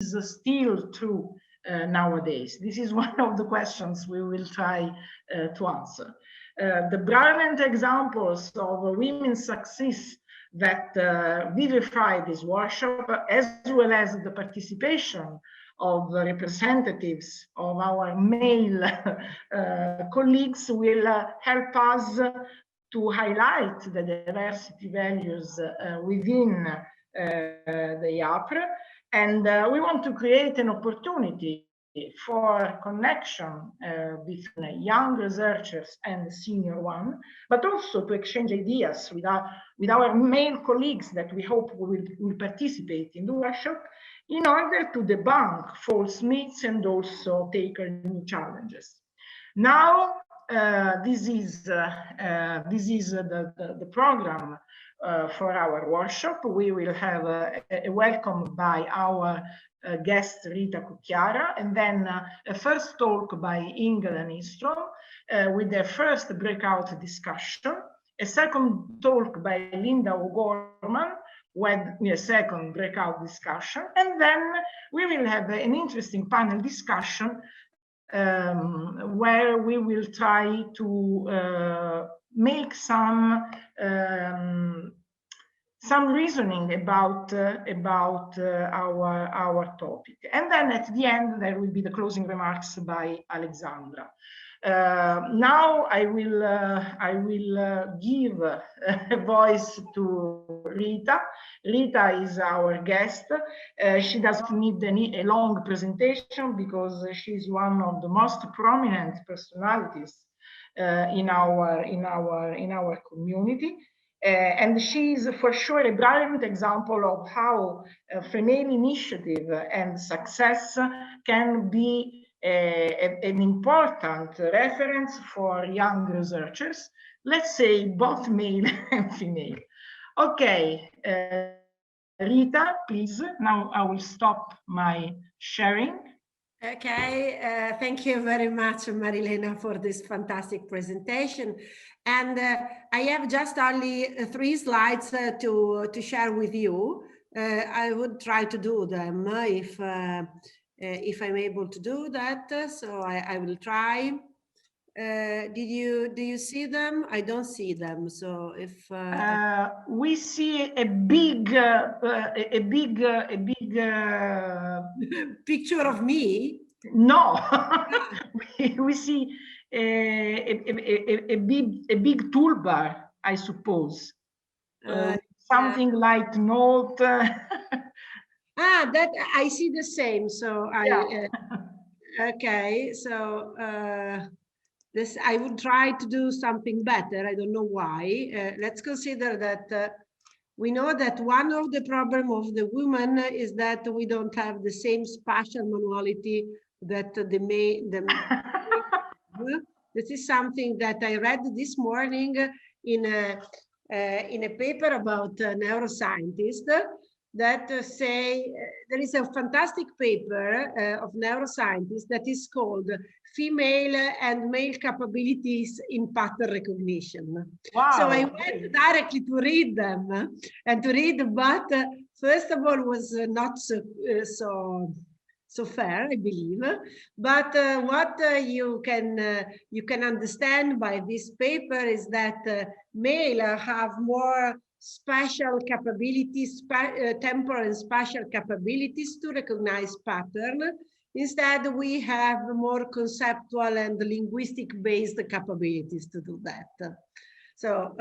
still true nowadays? This is one of the questions we will try to answer. The brilliant examples of women's success that vivify this workshop, as well as the participation of the representatives of our male colleagues, will help us to highlight the diversity values within the Iapr. And we want to create an opportunity for connection between young researchers and senior one, but also to exchange ideas with our male colleagues that we hope will participate in the workshop, in order to debunk false myths and also take on new challenges. Now, this is the program for our workshop. We will have a welcome by our guest Rita Cucchiara, and then a first talk by Ingrid Nystrom with their first breakout discussion, a second talk by Linda O'Gorman with a second breakout discussion, and then we will have an interesting panel discussion where we will try to make some reasoning about our topic. And then at the end, there will be the closing remarks by Alexandra. Now I will give a voice to Rita. Rita is our guest. She doesn't need a long presentation because she's one of the most prominent personalities in our community. And she's for sure a brilliant example of how female initiative and success can be an important reference for young researchers, let's say both male and female. Okay, Rita, please. Now I will stop my sharing. Okay, thank you very much, Marilena, for this fantastic presentation. And I have just only 3 slides to share with you. I would try to do them if I'm able to do that. So I will try. Do you see them? I don't see them. So if we see a big picture of me. No, we see a big toolbar, I suppose. Something like note. That I see the same. So okay. So this I would try to do something better. I don't know why. Let's consider that we know that one of the problems of the women is that we don't have the same spatial manuality that the this is something that I read this morning in a paper about neuroscientists that say there is a fantastic paper of neuroscientists that is called Female and Male Capabilities in Pattern Recognition. Wow. So I went directly to read them but first of all was not so fair, I believe. But what you can understand by this paper is that male have more spatial capabilities, temporal and spatial capabilities to recognize pattern. Instead, we have more conceptual and linguistic-based capabilities to do that. So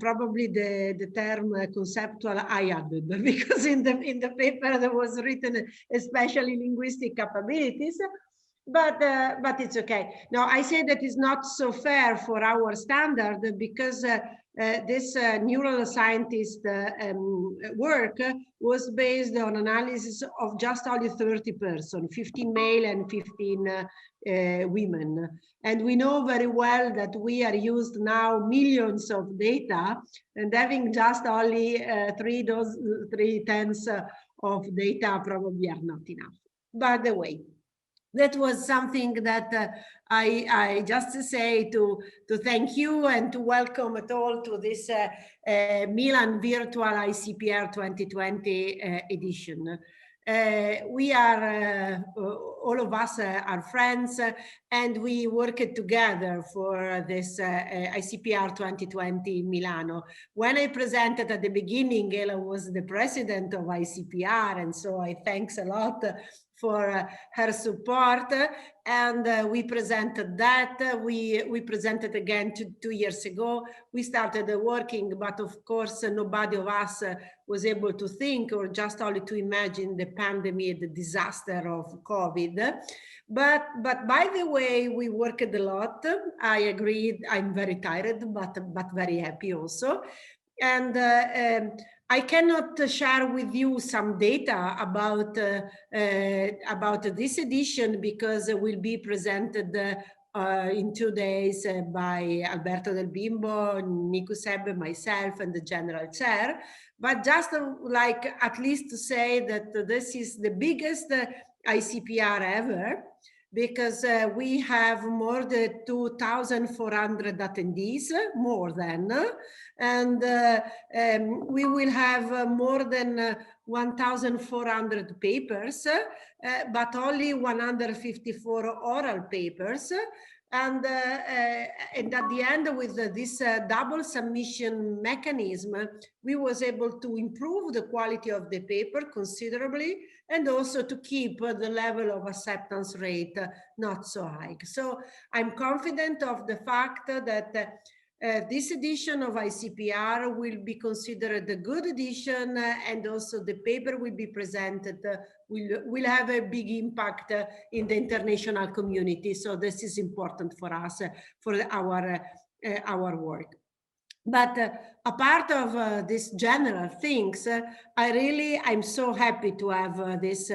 probably the term conceptual I added, because in the paper there was written especially linguistic capabilities, but it's okay. Now I say that it's not so fair for our standard because this neuroscientist work was based on analysis of just only 30 persons, 15 male and 15 women. And we know very well that we are used now millions of data, and having just only 3/10 of data probably are not enough. By the way, that was something that I just to say to thank you and to welcome at all to this Milan virtual ICPR 2020 edition. We are, all of us are friends, and we worked together for this ICPR 2020 in Milano. When I presented at the beginning, Ela was the president of ICPR, and so I thanks a lot for her support, and we presented that. We presented again 2 years ago. We started working, but of course nobody of us was able to think or just only to imagine the pandemic, the disaster of COVID. But by the way, we worked a lot. I agreed. I'm very tired, but very happy also. And I cannot share with you some data about this edition because it will be presented in 2 days by Alberto Del Bimbo, Nico Sebbe, myself, and the general chair. But just like at least to say that this is the biggest ICPR ever, because we have more than 2,400 attendees, more than, and we will have more than 1,400 papers, but only 154 oral papers. And at the end, with this double submission mechanism, we was able to improve the quality of the paper considerably, and also to keep the level of acceptance rate not so high. So I'm confident of the fact that this edition of ICPR will be considered a good edition, and also the paper will be presented, will have a big impact in the international community. So this is important for us, for our work. But apart of these general things, I'm so happy to have this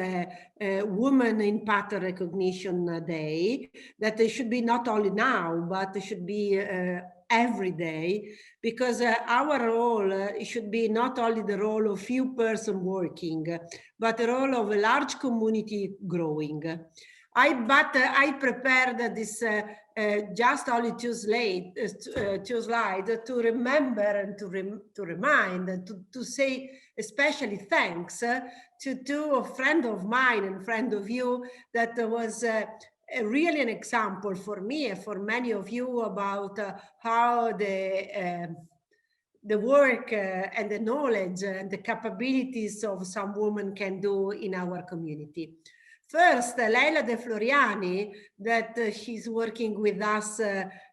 Women in Pattern Recognition Day, that it should be not only now, but it should be every day, because our role should be not only the role of few person working, but the role of a large community growing. I prepared this just only two slides to remember and to remind and to say especially thanks to a friend of mine and friend of you that was really an example for me and for many of you about how the work and the knowledge and the capabilities of some women can do in our community. First, Leila De Floriani, that she's working with us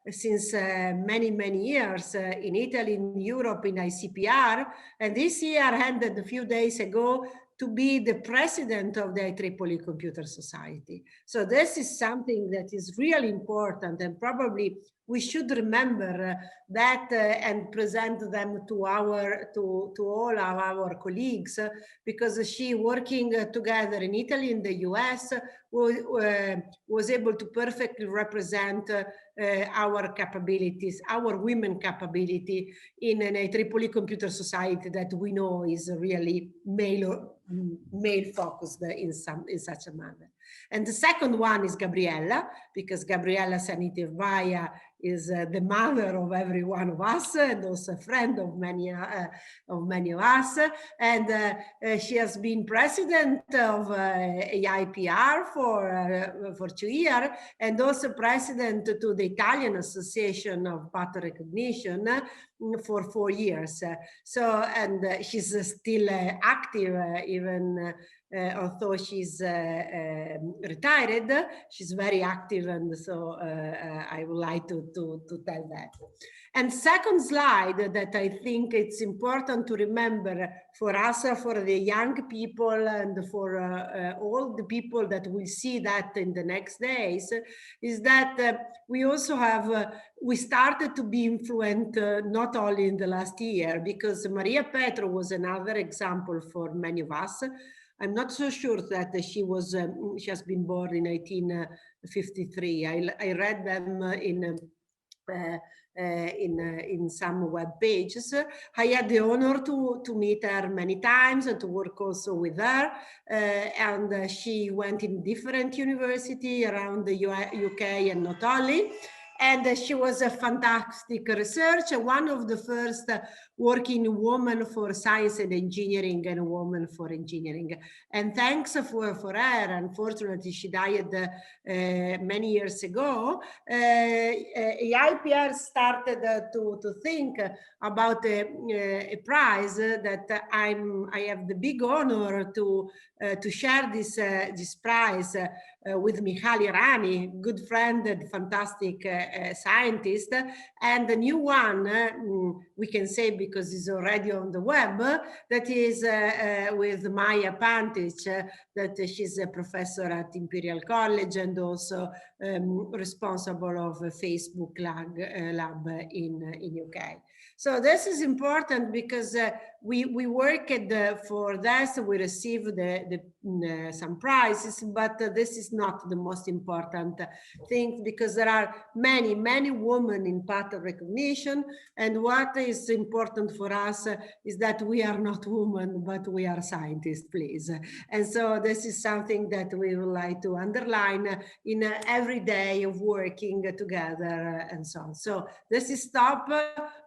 since many, many years in Italy, in Europe, in ICPR, and this year ended a few days ago to be the president of the IEEE Computer Society. So this is something that is really important, and probably we should remember that and present them to all of our colleagues, because she working together in Italy, in the US, was able to perfectly represent our capabilities, our women capability in an IEEE Computer Society that we know is really male focused in such a manner. And the second one is Gabriella, because Gabriella Sanitievaya is the mother of every one of us, and also a friend of many of us. And she has been president of Iapr for 2 years, and also president to the Italian Association of Pattern Recognition for 4 years. So, and she's still active even although she's retired, she's very active, and so I would like to tell that. And second slide that I think it's important to remember for us, for the young people, and for all the people that will see that in the next days, is that we also have, we started to be influenced not only in the last year, because Maria Pietro was another example for many of us. I'm not so sure that she has been born in 1953. I read them in some web pages. I had the honor to meet her many times and to work also with her. And she went in different universities around the UK and not only. And she was a fantastic researcher, one of the first working women for science and engineering and women for engineering. And thanks for her, unfortunately, she died many years ago. IPR started to think about a prize that I have the big honor to share this prize with Mihaly Rani, good friend and fantastic scientist, and the new one we can say because it's already on the web, that is with Maya Pantic, that she's a professor at Imperial College and also responsible of a Facebook lab in UK. So this is important because we worked for this, we received some prizes, but this is not the most important thing because there are many women in path of recognition, and what is important for us is that we are not women, but we are scientists, please. And so this is something that we would like to underline in every day of working together and so on. So this is top.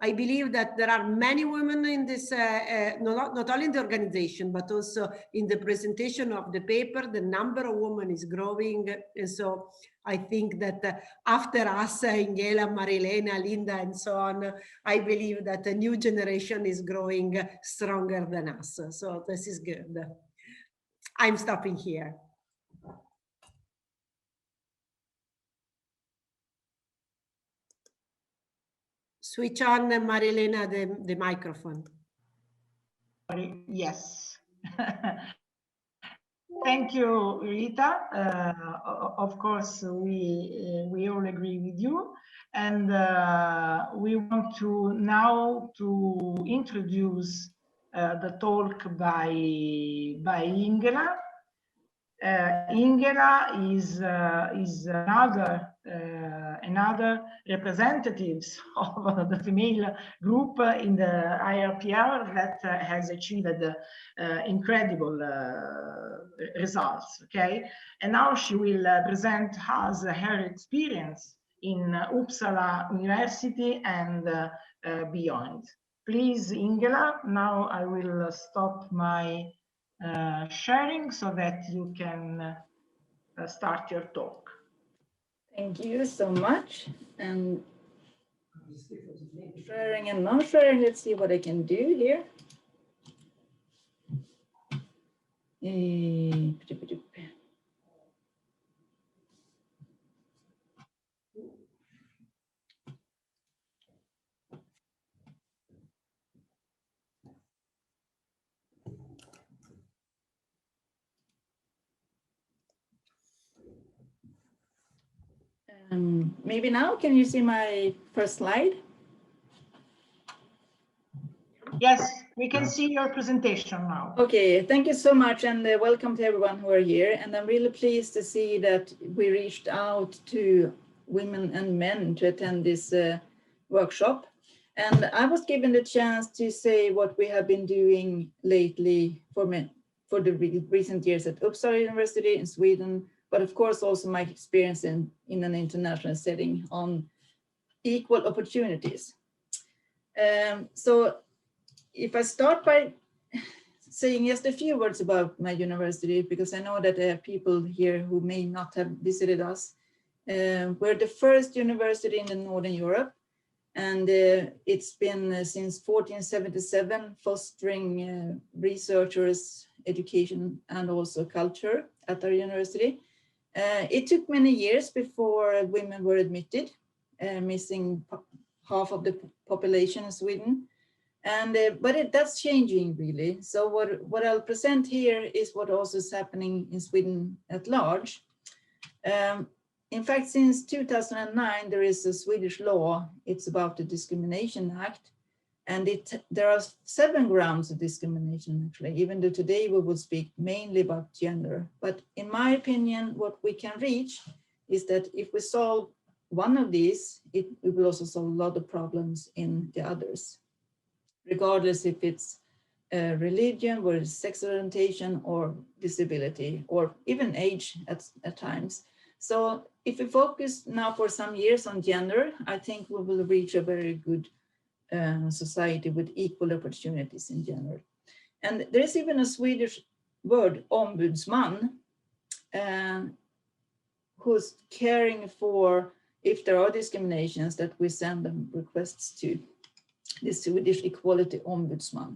I believe that there are many women in this, not only in the organization, but also in the presentation of the paper. The number of women is growing. And so I think that after us, Ingela, Marilena, Linda, and so on, I believe that a new generation is growing stronger than us. So this is good. I'm stopping here. Switch on, Marilena, the microphone. Yes. Thank you, Rita. Of course, we all agree with you, and we want to now to introduce the talk by Ingela. Ingela is another representatives of the female group in the IAPR that has achieved incredible results. Okay, and now she will present us her experience in Uppsala University and beyond. Please, Ingela. Now I will stop my sharing so that you can start your talk. Thank you so much. And sharing and not sharing, let's see what I can do here. Maybe now, can you see my first slide? Yes, we can see your presentation now. Okay, thank you so much, and welcome to everyone who are here. And I'm really pleased to see that we reached out to women and men to attend this workshop. And I was given the chance to say what we have been doing lately for the recent years at Uppsala University in Sweden, but of course also my experience in an international setting on equal opportunities. So if I start by saying just a few words about my university, because I know that there are people here who may not have visited us. We're the first university in the Northern Europe, and it's been since 1477 fostering researchers, education, and also culture at our university. It took many years before women were admitted, missing half of the population in Sweden. And but that's changing really. So what I'll present here is what also is happening in Sweden at large. In fact, since 2009, there is a Swedish law. It's about the Discrimination Act, and there are 7 grounds of discrimination actually, even though today we will speak mainly about gender. But in my opinion, what we can reach is that if we solve one of these, we will also solve a lot of problems in the others, regardless if it's religion, or sex orientation, or disability, or even age at times. So if we focus now for some years on gender, I think we will reach a very good society with equal opportunities in general. And there is even a Swedish word, ombudsman, who's caring for if there are discriminations that we send them requests to the Swedish Equality Ombudsman.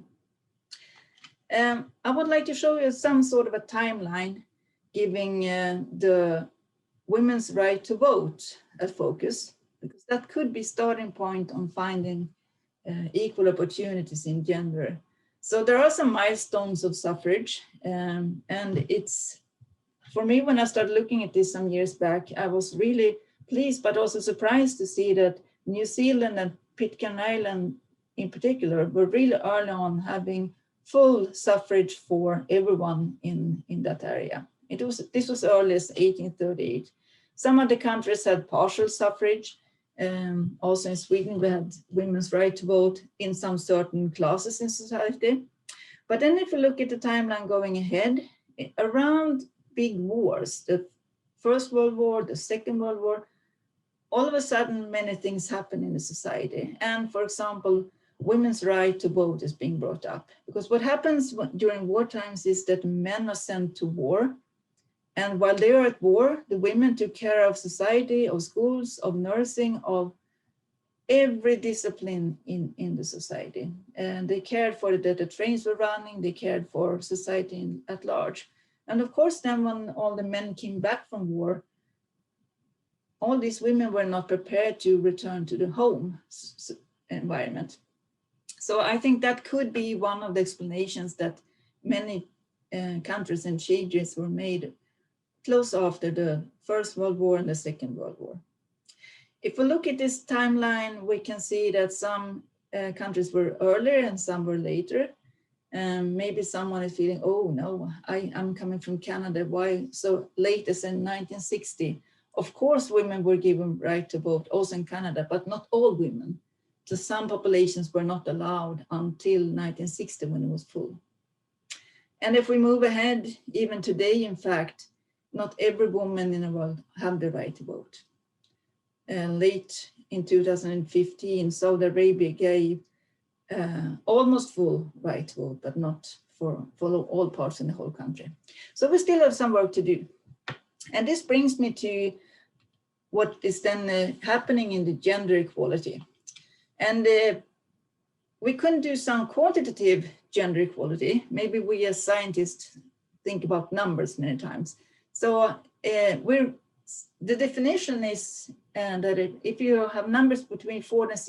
I would like to show you some sort of a timeline giving the women's right to vote a focus, because that could be starting point on finding equal opportunities in gender. So there are some milestones of suffrage, and it's, for me, when I started looking at this some years back, I was really pleased, but also surprised to see that New Zealand and Pitcairn Island in particular were really early on having full suffrage for everyone in that area. This was early as 1838. Some of the countries had partial suffrage. Also in Sweden, we had women's right to vote in some certain classes in society. But then if you look at the timeline going ahead, around big wars, the First World War, the Second World War, all of a sudden many things happen in the society. And for example, women's right to vote is being brought up. Because what happens during war times is that men are sent to war. And while they are at war, the women took care of society, of schools, of nursing, of every discipline in the society. And they cared for that the trains were running, they cared for society at large. And of course, then when all the men came back from war, all these women were not prepared to return to the home environment. So I think that could be one of the explanations that many countries and changes were made close after the First World War and the Second World War. If we look at this timeline, we can see that some countries were earlier and some were later. Maybe someone is feeling, oh no, I'm coming from Canada, why so late as in 1960? Of course, women were given right to vote also in Canada, but not all women. So some populations were not allowed until 1960 when it was full. And if we move ahead, even today, in fact, not every woman in the world have the right to vote. Late in 2015, Saudi Arabia gave almost full right to vote, but not for all parts in the whole country. So we still have some work to do. And this brings me to what is then happening in the gender equality. And we couldn't do some quantitative gender equality. Maybe we as scientists think about numbers many times. So the definition is that if you have numbers between 40 and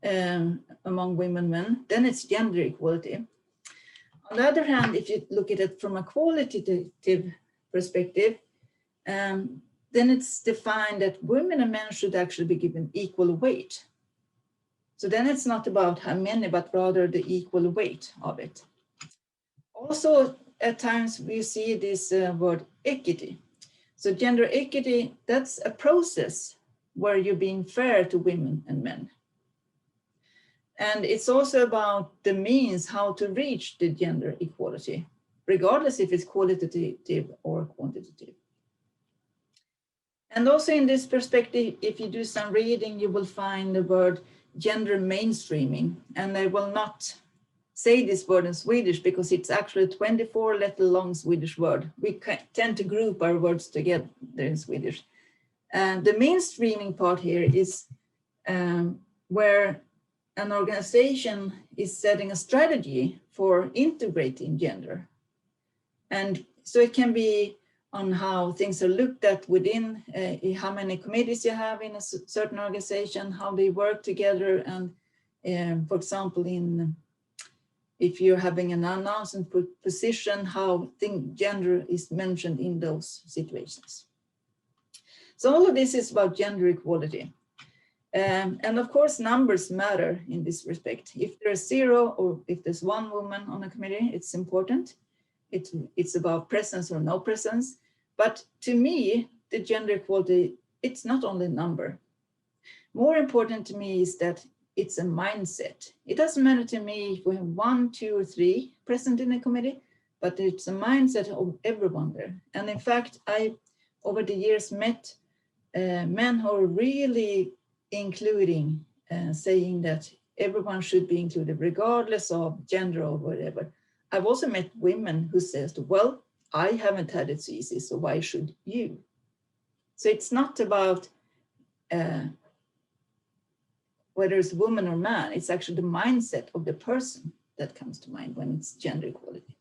60% among women and men, then it's gender equality. On the other hand, if you look at it from a qualitative perspective, then it's defined that women and men should actually be given equal weight. So then it's not about how many, but rather the equal weight of it. Also, at times we see this word equity. So gender equity, that's a process where you're being fair to women and men. And it's also about the means how to reach the gender equality, regardless if it's qualitative or quantitative. And also in this perspective, if you do some reading, you will find the word gender mainstreaming. And I will not say this word in Swedish because it's actually a 24-letter long Swedish word. We tend to group our words together in Swedish. And the mainstreaming part here is where an organization is setting a strategy for integrating gender. And so it can be on how things are looked at within, how many committees you have in a certain organization, how they work together, and for example, if you're having an announcement position, how gender is mentioned in those situations. So all of this is about gender equality. And of course, numbers matter in this respect. If there's 0 or if there's 1 woman on a committee, it's important. It's about presence or no presence. But to me, the gender equality, it's not only a number. More important to me is that it's a mindset. It doesn't matter to me if we have 1, 2, or 3 present in a committee, but it's a mindset of everyone there. And in fact, I over the years met men who are really including, saying that everyone should be included regardless of gender or whatever. I've also met women who says, well, I haven't had it so easy, so why should you? So it's not about whether it's woman or man, it's actually the mindset of the person that comes to mind when it's gender equality.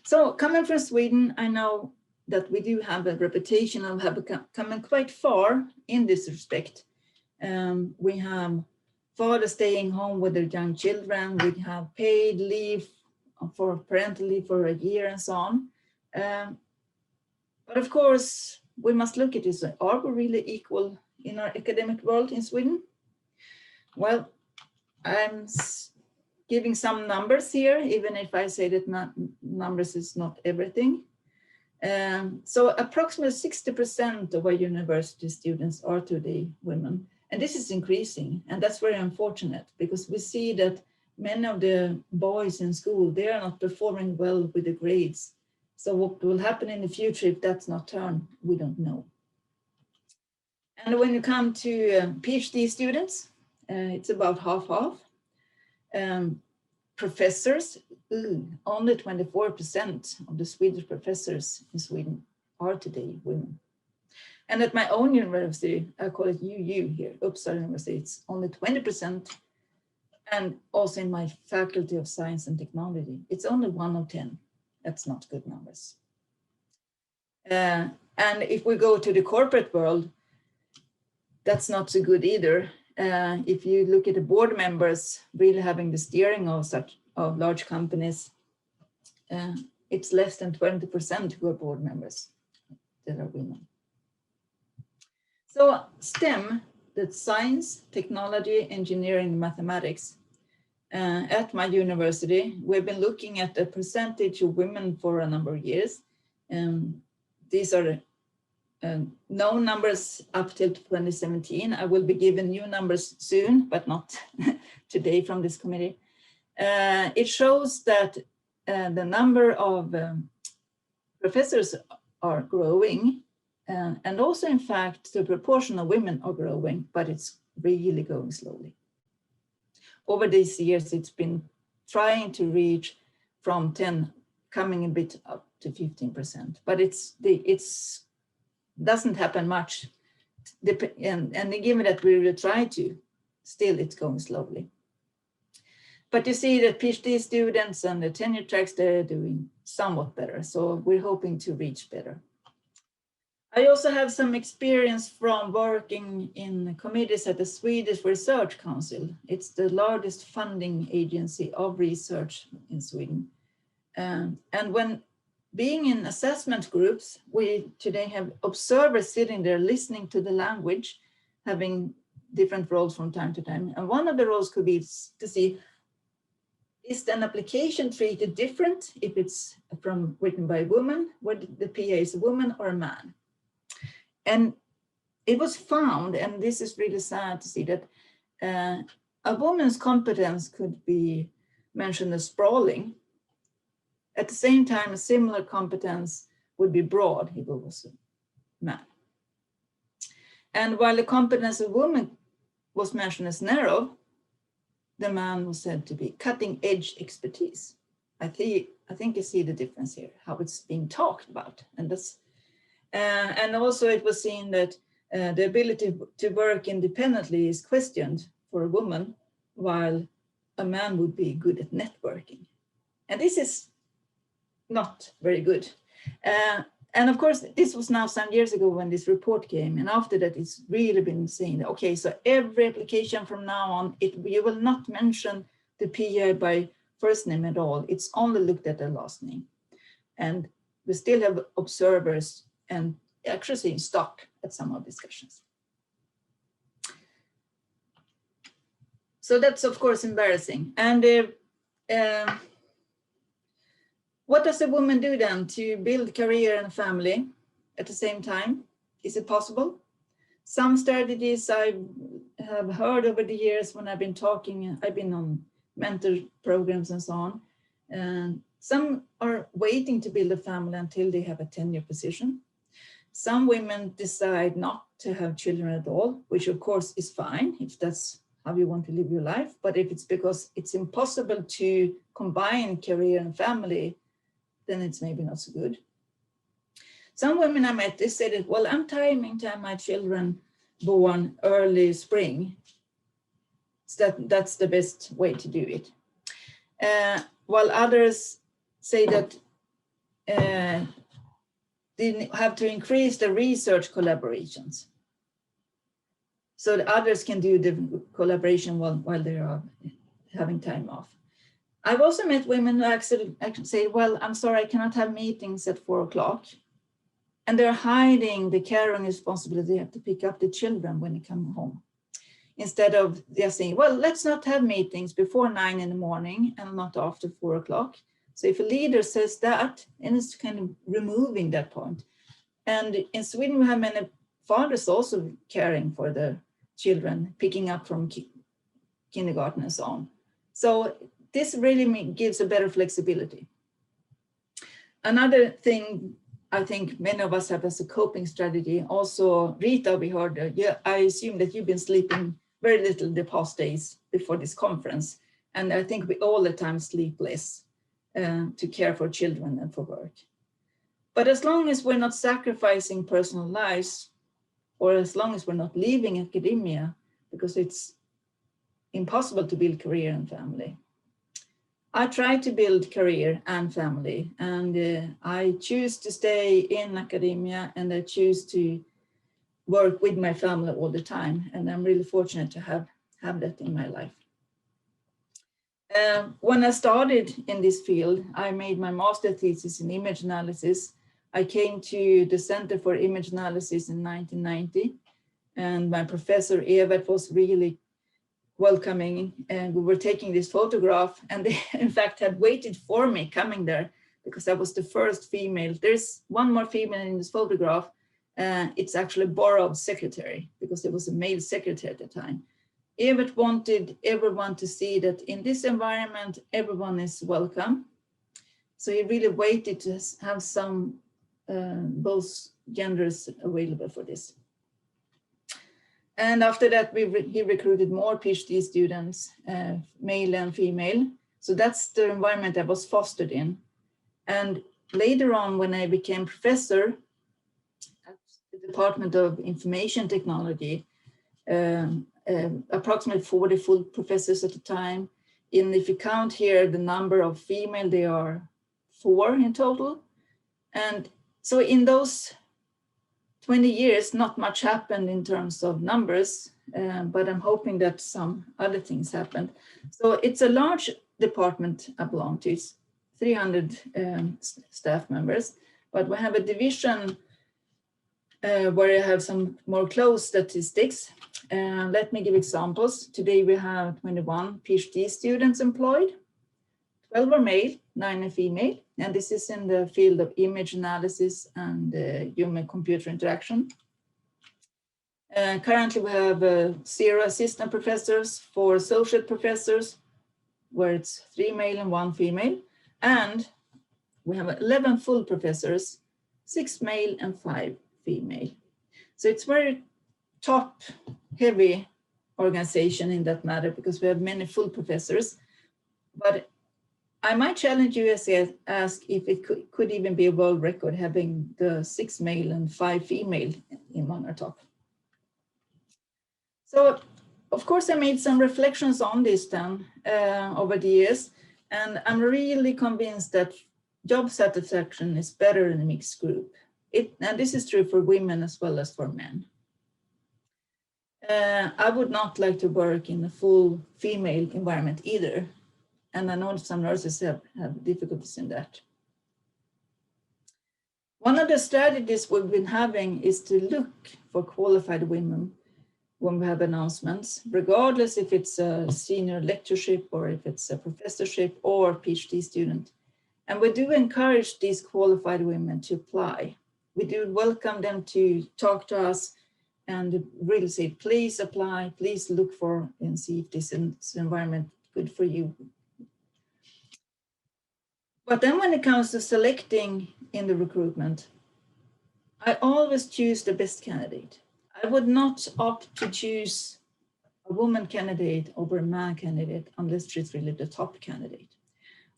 So coming from Sweden, I know that we do have a reputation of having come quite far in this respect. We have fathers staying home with their young children. We have paid leave for parental leave for a year and so on. But of course, we must look at this. Are we really equal in our academic world in Sweden? Well, I'm giving some numbers here, even if I say that numbers is not everything. So approximately 60% of our university students are today women. And this is increasing, and that's very unfortunate because we see that many of the boys in school, they are not performing well with the grades. So what will happen in the future if that's not turned, we don't know. And when you come to PhD students, it's about half-half. Professors, only 24% of the Swedish professors in Sweden are today women. And at my own university, I call it UU here, Uppsala University, it's only 20%. And also in my faculty of science and technology, it's only 1 of 10. That's not good numbers. And if we go to the corporate world, that's not so good either. If you look at the board members really having the steering of large companies, it's less than 20% who are board members that are women. So STEM, that's science, technology, engineering, mathematics. At my university, we've been looking at the percentage of women for a number of years. These are known numbers up till 2017. I will be given new numbers soon, but not today from this committee. It shows that the number of professors are growing, and also, in fact, the proportion of women are growing, but it's really going slowly. Over these years, it's been trying to reach from 10, coming a bit up to 15%, but it's doesn't happen much. And given that we will try to, still it's going slowly. But you see that PhD students and the tenure tracks, they're doing somewhat better. So we're hoping to reach better. I also have some experience from working in committees at the Swedish Research Council. It's the largest funding agency of research in Sweden. And when being in assessment groups, we today have observers sitting there listening to the language, having different roles from time to time. And one of the roles could be to see, is an application treated different if it's written by a woman, whether the PA is a woman or a man? And it was found, and this is really sad to see, that a woman's competence could be mentioned as sprawling. At the same time, a similar competence would be broad if it was a man. And while the competence of woman was mentioned as narrow, the man was said to be cutting edge expertise. I think you see the difference here, how it's being talked about. And also it was seen that the ability to work independently is questioned for a woman, while a man would be good at networking. And this is not very good. And of course, this was now some years ago when this report came. And after that, it's really been saying, okay, so every application from now on, you will not mention the PA by first name at all. It's only looked at their last name. And we still have observers and actually in stock at some of discussions. So that's of course embarrassing. And what does a woman do then to build career and family at the same time? Is it possible? Some strategies I have heard over the years when I've been talking, I've been on mentor programs and so on. And some are waiting to build a family until they have a tenure position. Some women decide not to have children at all, which of course is fine if that's how you want to live your life. But if it's because it's impossible to combine career and family, then it's maybe not so good. Some women I met, they said, that, well, I'm timing to have my children born early spring. So that's the best way to do it. While others say that they have to increase the research collaborations, so that others can do the collaboration while they are having time off. I've also met women who actually say, well, I'm sorry, I cannot have meetings at 4 o'clock. And they're hiding the caring responsibility. They have to pick up the children when they come home. Instead of just saying, well, let's not have meetings before 9 in the morning and not after 4 o'clock. So if a leader says that, and it's kind of removing that point. And in Sweden, we have many fathers also caring for the children, picking up from kindergarten and so on. So this really gives a better flexibility. Another thing I think many of us have as a coping strategy, also Rita, we heard, yeah, I assume that you've been sleeping very little the past days before this conference. And I think we all the time sleep less to care for children and for work. But as long as we're not sacrificing personal lives, or as long as we're not leaving academia, because it's impossible to build career and family. I try to build career and family, and I choose to stay in academia, and I choose to work with my family all the time. And I'm really fortunate to have that in my life. When I started in this field, I made my master thesis in image analysis. I came to the Center for Image Analysis in 1990, and my professor Evert was really welcoming, and we were taking this photograph, and they in fact had waited for me coming there because I was the first female. There's one more female in this photograph. It's actually borrowed secretary because there was a male secretary at the time. Evert wanted everyone to see that in this environment, everyone is welcome. So he really waited to have some both genders available for this. And after that, he recruited more PhD students, male and female. So that's the environment I was fostered in. And later on, when I became professor at the Department of Information Technology, approximately 40 full professors at the time. And if you count here the number of female, there are 4 in total. And so in those 20 years, not much happened in terms of numbers, but I'm hoping that some other things happened. So it's a large department I belong to. It's 300 staff members, but we have a division where I have some more close statistics. Let me give examples. Today we have 21 PhD students employed. 12 are male, 9 are female, and this is in the field of image analysis and human-computer interaction. Currently, we have 0 assistant professors, 4 associate professors, where it's 3 male and 1 female, and we have 11 full professors, 6 male and 5 female. So it's very top-heavy organization in that matter because we have many full professors, but I might challenge you to ask if it could even be a world record having the 6 male and 5 female in one or top. So, of course, I made some reflections on this then over the years, and I'm really convinced that job satisfaction is better in a mixed group. And this is true for women as well as for men. I would not like to work in a full female environment either. And I know some nurses have difficulties in that. One of the strategies we've been having is to look for qualified women when we have announcements, regardless if it's a senior lectureship or if it's a professorship or PhD student. And we do encourage these qualified women to apply. We do welcome them to talk to us and really say, please apply, please look for and see if this environment is good for you. But then when it comes to selecting in the recruitment, I always choose the best candidate. I would not opt to choose a woman candidate over a man candidate unless she's really the top candidate.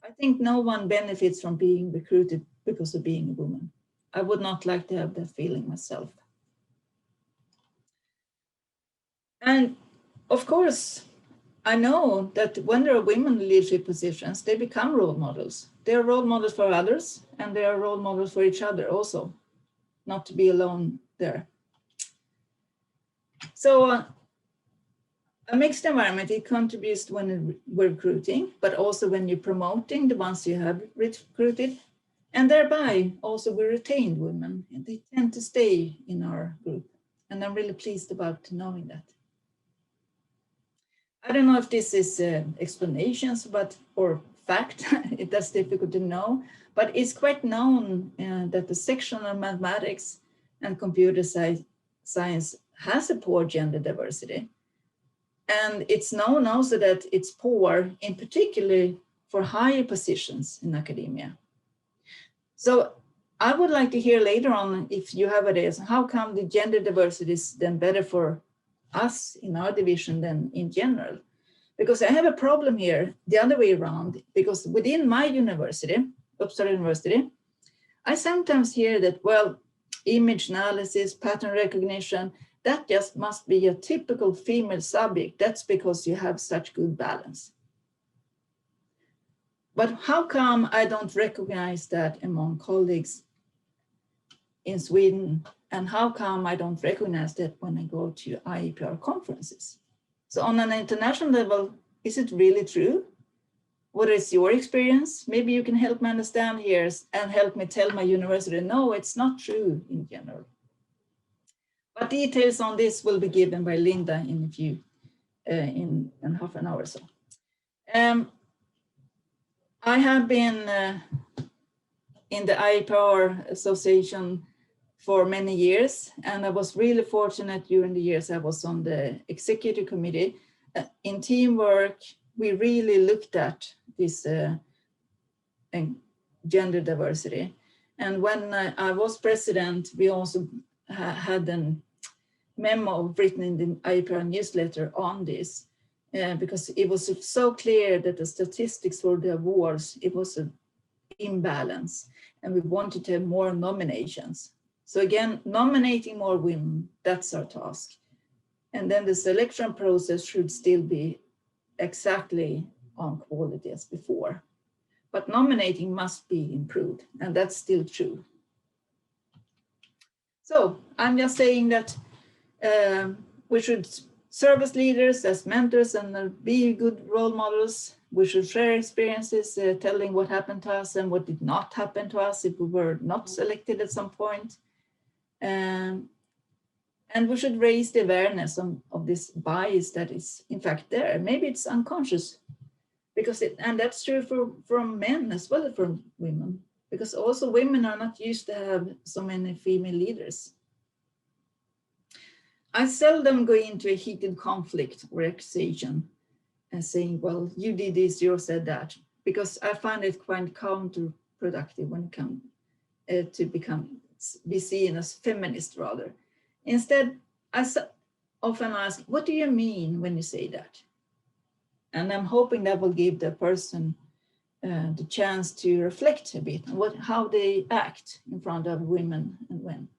I think no one benefits from being recruited because of being a woman. I would not like to have that feeling myself. And of course, I know that when there are women in leadership positions, they become role models. They are role models for others, and they are role models for each other also, not to be alone there. So a mixed environment, it contributes when we're recruiting, but also when you're promoting the ones you have recruited, and thereby also we retain women, and they tend to stay in our group. And I'm really pleased about knowing that. I don't know if this is explanations, or fact, that's difficult to know, but it's quite known that the section of mathematics and computer science has a poor gender diversity. And it's known also that it's poor, in particular for higher positions in academia. So I would like to hear later on, if you have ideas, how come the gender diversity is then better for us in our division than in general? Because I have a problem here the other way around, because within my university, Uppsala University, I sometimes hear that, well, image analysis, pattern recognition, that just must be a typical female subject. That's because you have such good balance. But how come I don't recognize that among colleagues in Sweden? And how come I don't recognize that when I go to IAPR conferences? So on an international level, is it really true? What is your experience? Maybe you can help me understand here and help me tell my university, no, it's not true in general. But details on this will be given by Linda in a few, in half an hour or so. I have been in the ICPR Association for many years, and I was really fortunate during the years I was on the executive committee. In teamwork, we really looked at this gender diversity. And when I was president, we also had a memo written in the IAPR newsletter on this, because it was so clear that the statistics for the awards, it was an imbalance, and we wanted to have more nominations. So again, nominating more women, that's our task. And then the selection process should still be exactly on quality as before. But nominating must be improved, and that's still true. So I'm just saying that we should serve as leaders, as mentors, and be good role models. We should share experiences, telling what happened to us and what did not happen to us if we were not selected at some point. And we should raise the awareness of this bias that is in fact there. Maybe it's unconscious, because and that's true for men as well as for women, because also women are not used to have so many female leaders. I seldom go into a heated conflict or accusation and saying, well, you did this, you said that, because I find it quite counterproductive when it comes to be seen as feminist rather. Instead, I often ask, what do you mean when you say that? And I'm hoping that will give the person the chance to reflect a bit on how they act in front of women and when.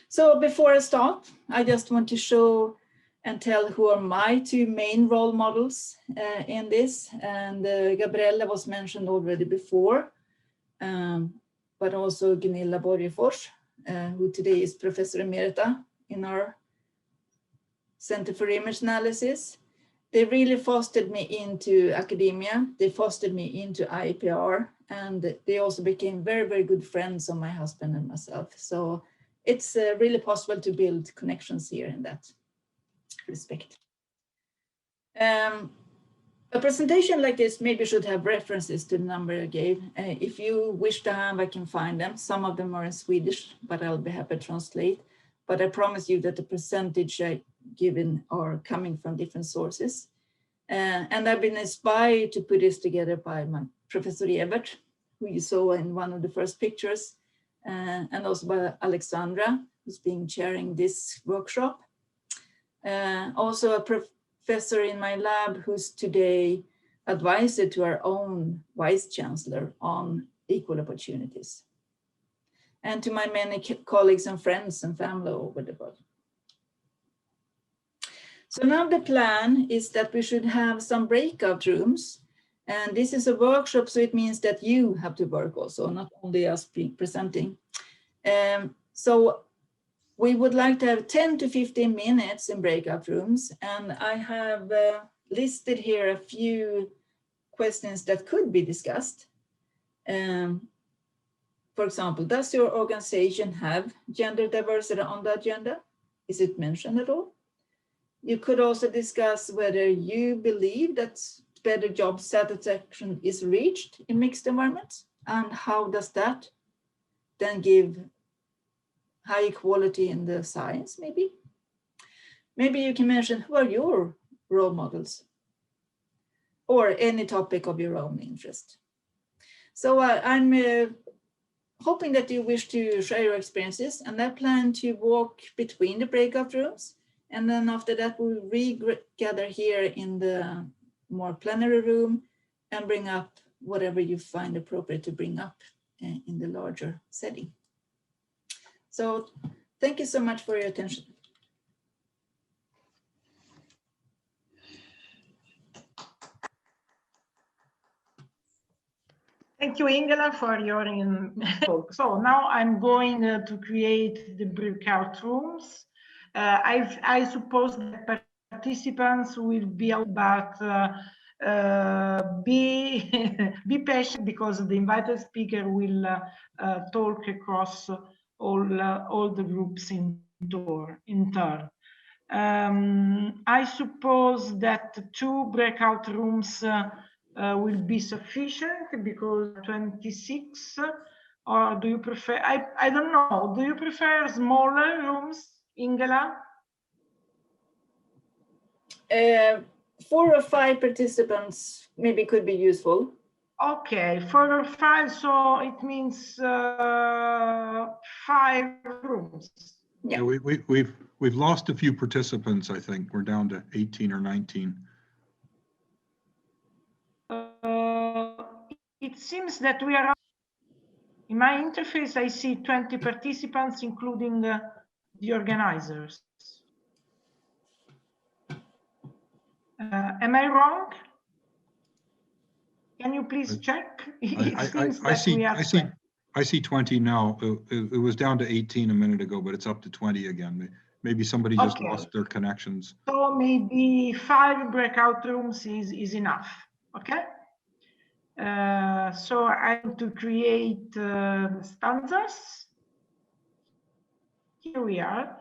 So before I start, I just want to show and tell who are my two main role models in this. And Gabriella was mentioned already before, but also Gunilla Borgefors, who today is Professor Emerita in our Center for Image Analysis. They really fostered me into academia. They fostered me into ICPR, and they also became very, very good friends of my husband and myself. So it's really possible to build connections here in that respect. A presentation like this maybe should have references to the number I gave. If you wish to have, I can find them. Some of them are in Swedish, but I'll be happy to translate. But I promise you that the percentage I given are coming from different sources. And I've been inspired to put this together by my Professor Iapr, who you saw in one of the first pictures. and also by Alexandra, who's been chairing this workshop. Also a professor in my lab who's today advisor to our own Vice Chancellor on equal opportunities. And to my many colleagues and friends and family over the world. So now the plan is that we should have some breakout rooms. And this is a workshop, so it means that you have to work also, not only us presenting. So we would like to have 10 to 15 minutes in breakout rooms. And I have listed here a few questions that could be discussed. For example, does your organization have gender diversity on the agenda? Is it mentioned at all? You could also discuss whether you believe that better job satisfaction is reached in mixed environments, and how does that then give high equality in the science, maybe? Maybe you can mention who are your role models, or any topic of your own interest. So I'm hoping that you wish to share your experiences, and I plan to walk between the breakout rooms. And then after that, we'll regather here in the more plenary room and bring up whatever you find appropriate to bring up in the larger setting. So thank you so much for your attention. Thank you, Ingela, for your talk. So now I'm going to create the breakout rooms. I suppose that participants will be out, but be patient, because the invited speaker will talk across all the groups in turn. I suppose that 2 breakout rooms will be sufficient, because 26, or do you prefer, I don't know, do you prefer smaller rooms, Ingela? 4 or 5 participants maybe could be useful. Okay, 4 or 5, so it means 5 rooms. Yeah, we've lost a few participants. I think we're down to 18 or 19. It seems that we are, in my interface, I see 20 participants, including the organizers. Am I wrong? Can you please check? I see 20 now. It was down to 18 a minute ago, but it's up to 20 again. Maybe somebody just lost their connections. So maybe 5 breakout rooms is enough. Okay. So I want to create stanzas. Here we are.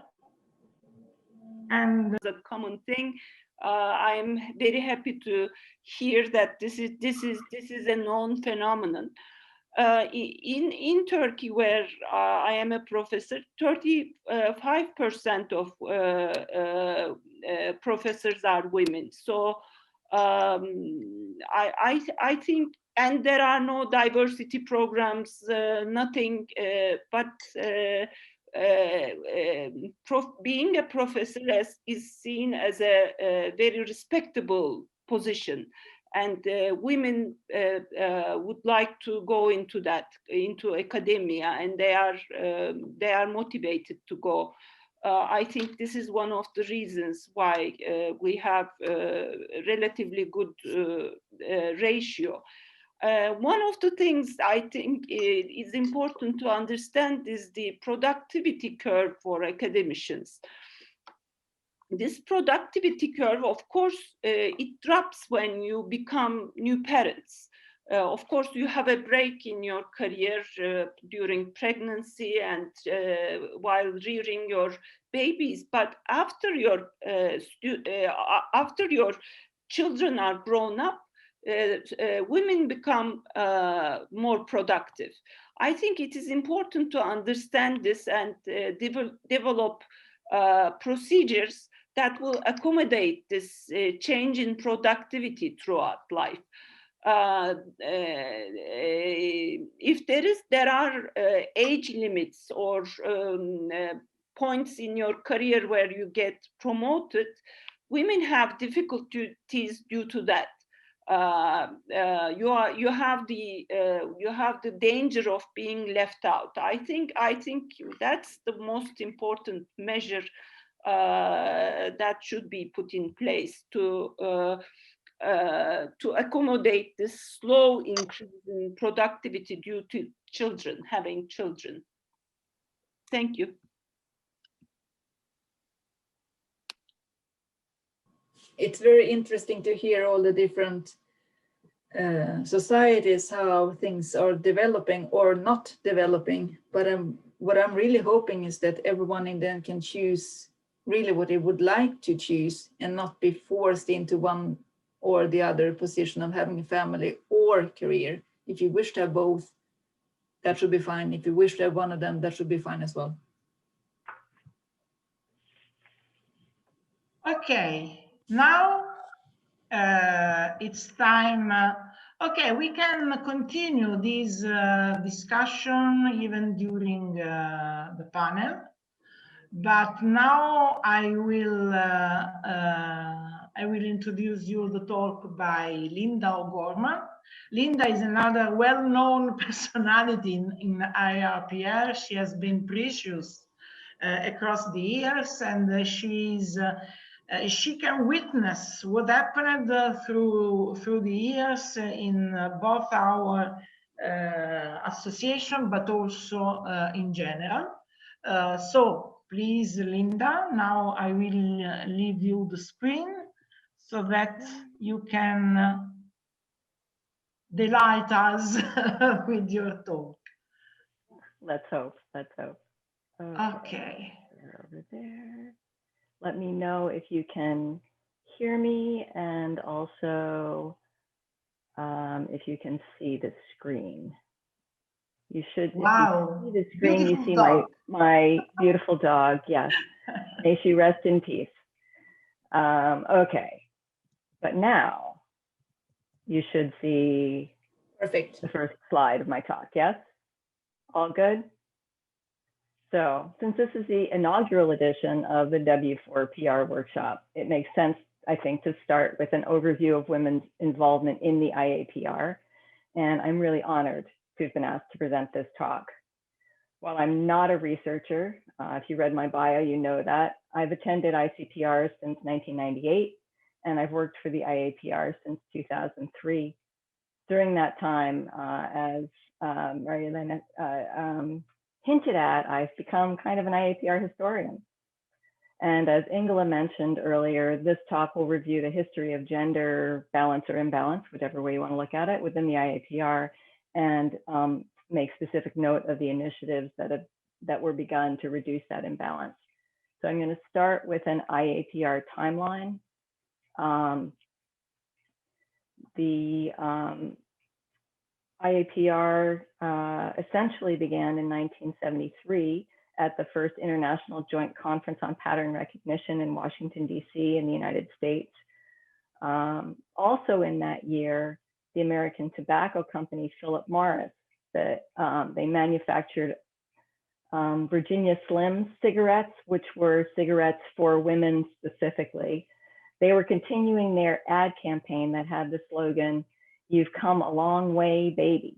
And the common thing. I'm very happy to hear that this is a known phenomenon. In Turkey, where I am a professor, 35% of professors are women. So I think, and there are no diversity programs, nothing, but being a professor is seen as a very respectable position, and women would like to go into academia, and they are motivated to go. I think this is one of the reasons why we have a relatively good ratio. One of the things I think is important to understand is the productivity curve for academicians. This productivity curve, of course, it drops when you become new parents. Of course, you have a break in your career during pregnancy and while rearing your babies, but after your children are grown up, women become more productive. I think it is important to understand this and develop procedures that will accommodate this change in productivity throughout life. if there are age limits or points in your career where you get promoted, women have difficulties due to that. You have the danger of being left out. I think that's the most important measure that should be put in place to accommodate this slow increase in productivity due to having children. Thank you. It's very interesting to hear all the different societies, how things are developing or not developing. But what I'm really hoping is that everyone in them can choose really what they would like to choose and not be forced into one or the other position of having a family or career. If you wish to have both, that should be fine. If you wish to have one of them, that should be fine as well. Okay. Now it's time. Okay, we can continue this discussion even during the panel, but now I will introduce you the talk by Linda O'Gorman. Linda is another well-known personality in IAPR. She has been precious across the years, and she can witness what happened through the years in both our association, but also in general. So please, Linda, now I will leave you the screen so that you can delight us with your talk. Let's hope. Okay. Over there. Let me know if you can hear me, and also if you can see the screen. You should. Wow. See the screen. Beautiful you see dog. my beautiful dog. Yes. May she rest in peace. Okay. But now you should see Perfect. the first slide of my talk. Yes. All good. So since this is the inaugural edition of the W4PR workshop, it makes sense, I think, to start with an overview of women's involvement in the IAPR. And I'm really honored to have been asked to present this talk. While I'm not a researcher, if you read my bio, you know that, I've attended ICPR since 1998, and I've worked for the IAPR since 2003. During that time, as Marilyn hinted at, I've become kind of an IAPR historian. And as Ingela mentioned earlier, this talk will review the history of gender balance or imbalance, whichever way you want to look at it, within the IAPR, and make specific note of the initiatives that were begun to reduce that imbalance. So I'm going to start with an IAPR timeline. The IAPR essentially began in 1973 at the first International Joint Conference on Pattern Recognition in Washington, D.C. in the United States. Also in that year, the American tobacco company Philip Morris, they manufactured Virginia Slim cigarettes, which were cigarettes for women specifically. They were continuing their ad campaign that had the slogan, "You've come a long way, baby."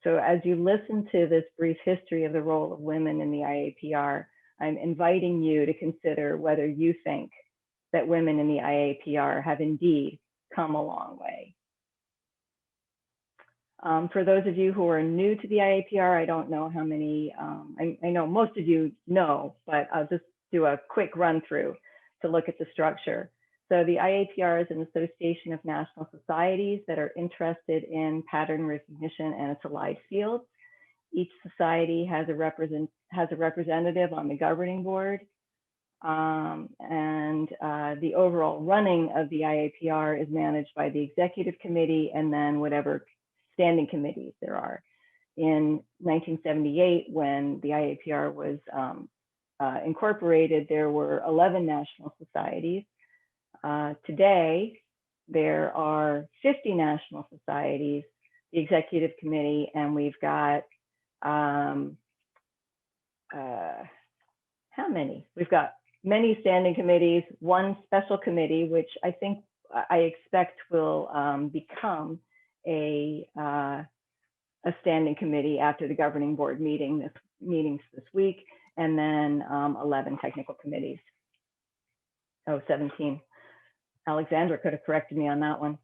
So as you listen to this brief history of the role of women in the IAPR, I'm inviting you to consider whether you think that women in the IAPR have indeed come a long way. For those of you who are new to the IAPR, I don't know how many, I know most of you know, but I'll just do a quick run through to look at the structure. So the IAPR is an association of national societies that are interested in pattern recognition and its allied fields. Each society has a representative on the governing board. The overall running of the IAPR is managed by the executive committee and then whatever standing committees there are. In 1978, when the IAPR was incorporated, there were 11 national societies. Today, there are 50 national societies, the executive committee, and we've got, how many? We've got many standing committees, one special committee, which I expect will become a standing committee after the governing board meetings this week, and then 11 technical committees. Oh, 17. Alexandra could have corrected me on that one.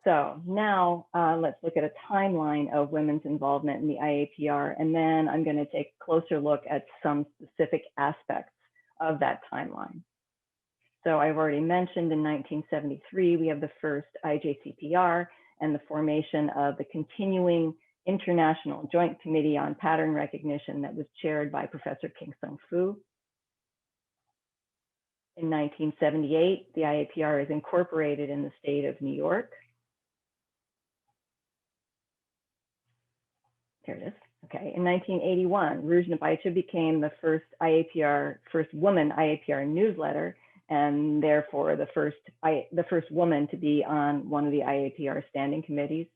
So now let's look at a timeline of women's involvement in the IAPR, and then I'm going to take a closer look at some specific aspects of that timeline. So I've already mentioned in 1973, we have the first IJCPR and the formation of the continuing International Joint Committee on Pattern Recognition that was chaired by Professor Kingston Foo. In 1978, the IAPR is incorporated in the state of New York. Here it is. Okay, in 1981, Rózsa became the first woman IAPR newsletter, and therefore the first woman to be on one of the IAPR standing committees.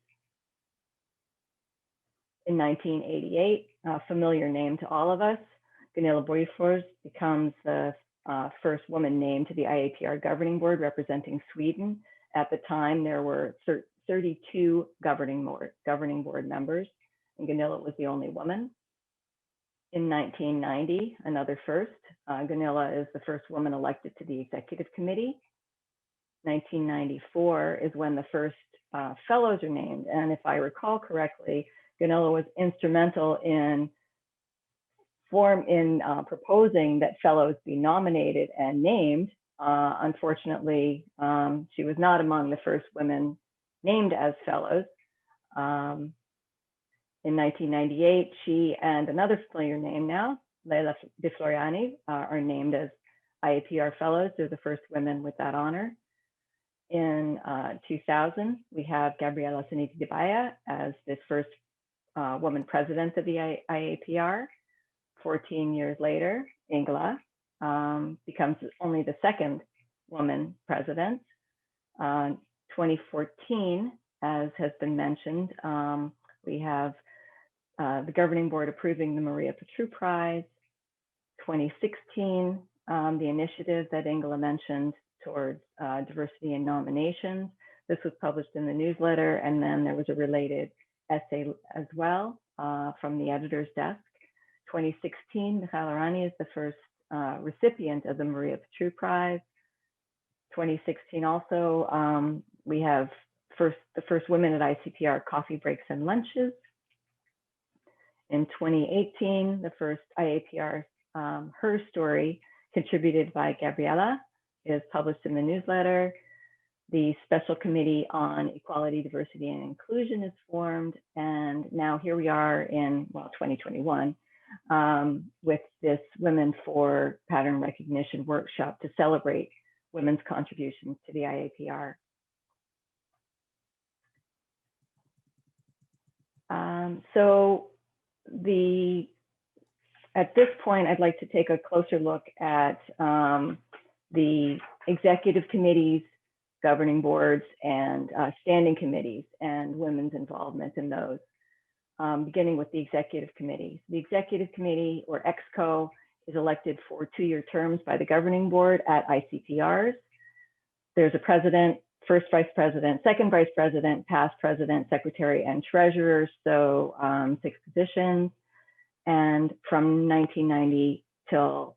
In 1988, a familiar name to all of us, Gunilla Bojfors becomes the first woman named to the IAPR governing board representing Sweden. At the time, there were 32 governing board members, and Gunilla was the only woman. In 1990, another first, Gunilla is the first woman elected to the executive committee. 1994 is when the first fellows are named, and if I recall correctly, Gunilla was instrumental in proposing that fellows be nominated and named. Unfortunately, she was not among the first women named as fellows. In 1998, she and another familiar name now, Leila De Floriani, are named as IAPR fellows. They're the first women with that honor. In 2000, we have Gabriela Saniti de Baia as this first woman president of the IAPR. 14 years later, Ingela becomes only the second woman president. 2014, as has been mentioned, we have the governing board approving the Iapr Prize. 2016, the initiative that Ingela mentioned towards diversity in nominations. This was published in the newsletter, and then there was a related essay as well from the editor's desk. 2016, Michaela Rani is the first recipient of the Iapr Prize. 2016 also, we have the first women at ICPR coffee breaks and lunches. In 2018, the first IAPR Her Story, contributed by Gabriela, is published in the newsletter. The Special Committee on Equality, Diversity, and Inclusion is formed. And now here we are in, 2021, with this Women for Pattern Recognition workshop to celebrate women's contributions to the IAPR. At this point, I'd like to take a closer look at the executive committees, governing boards, and standing committees and women's involvement in those, beginning with the executive committee. The executive committee, or EXCO, is elected for 2-year terms by the governing board at ICPRs. There's a president, first vice president, second vice president, past president, secretary, and treasurer, so 6 positions. And from 1990 till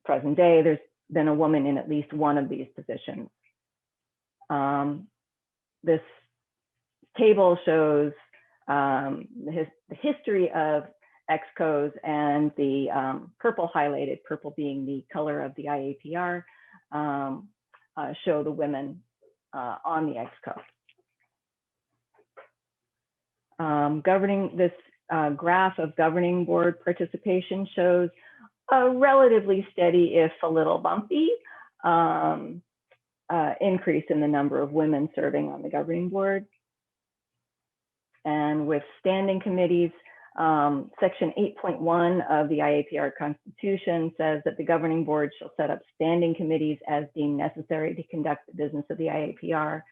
present day, there's been a woman in at least one of these positions. This table shows the history of EXCOs, and the purple highlighted, purple being the color of the IAPR, show the women on the EXCO. This graph of governing board participation shows a relatively steady, if a little bumpy, increase in the number of women serving on the governing board. And with standing committees, Section 8.1 of the IAPR Constitution says that the governing board shall set up standing committees as deemed necessary to conduct the business of the IAPR.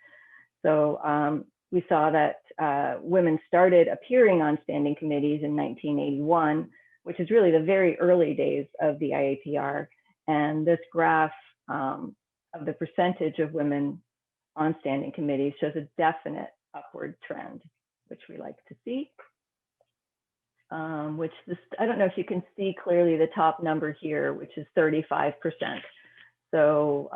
So we saw that women started appearing on standing committees in 1981, which is really the very early days of the IAPR. And this graph of the percentage of women on standing committees shows a definite upward trend, which we like to see. I don't know if you can see clearly the top number here, which is 35%. So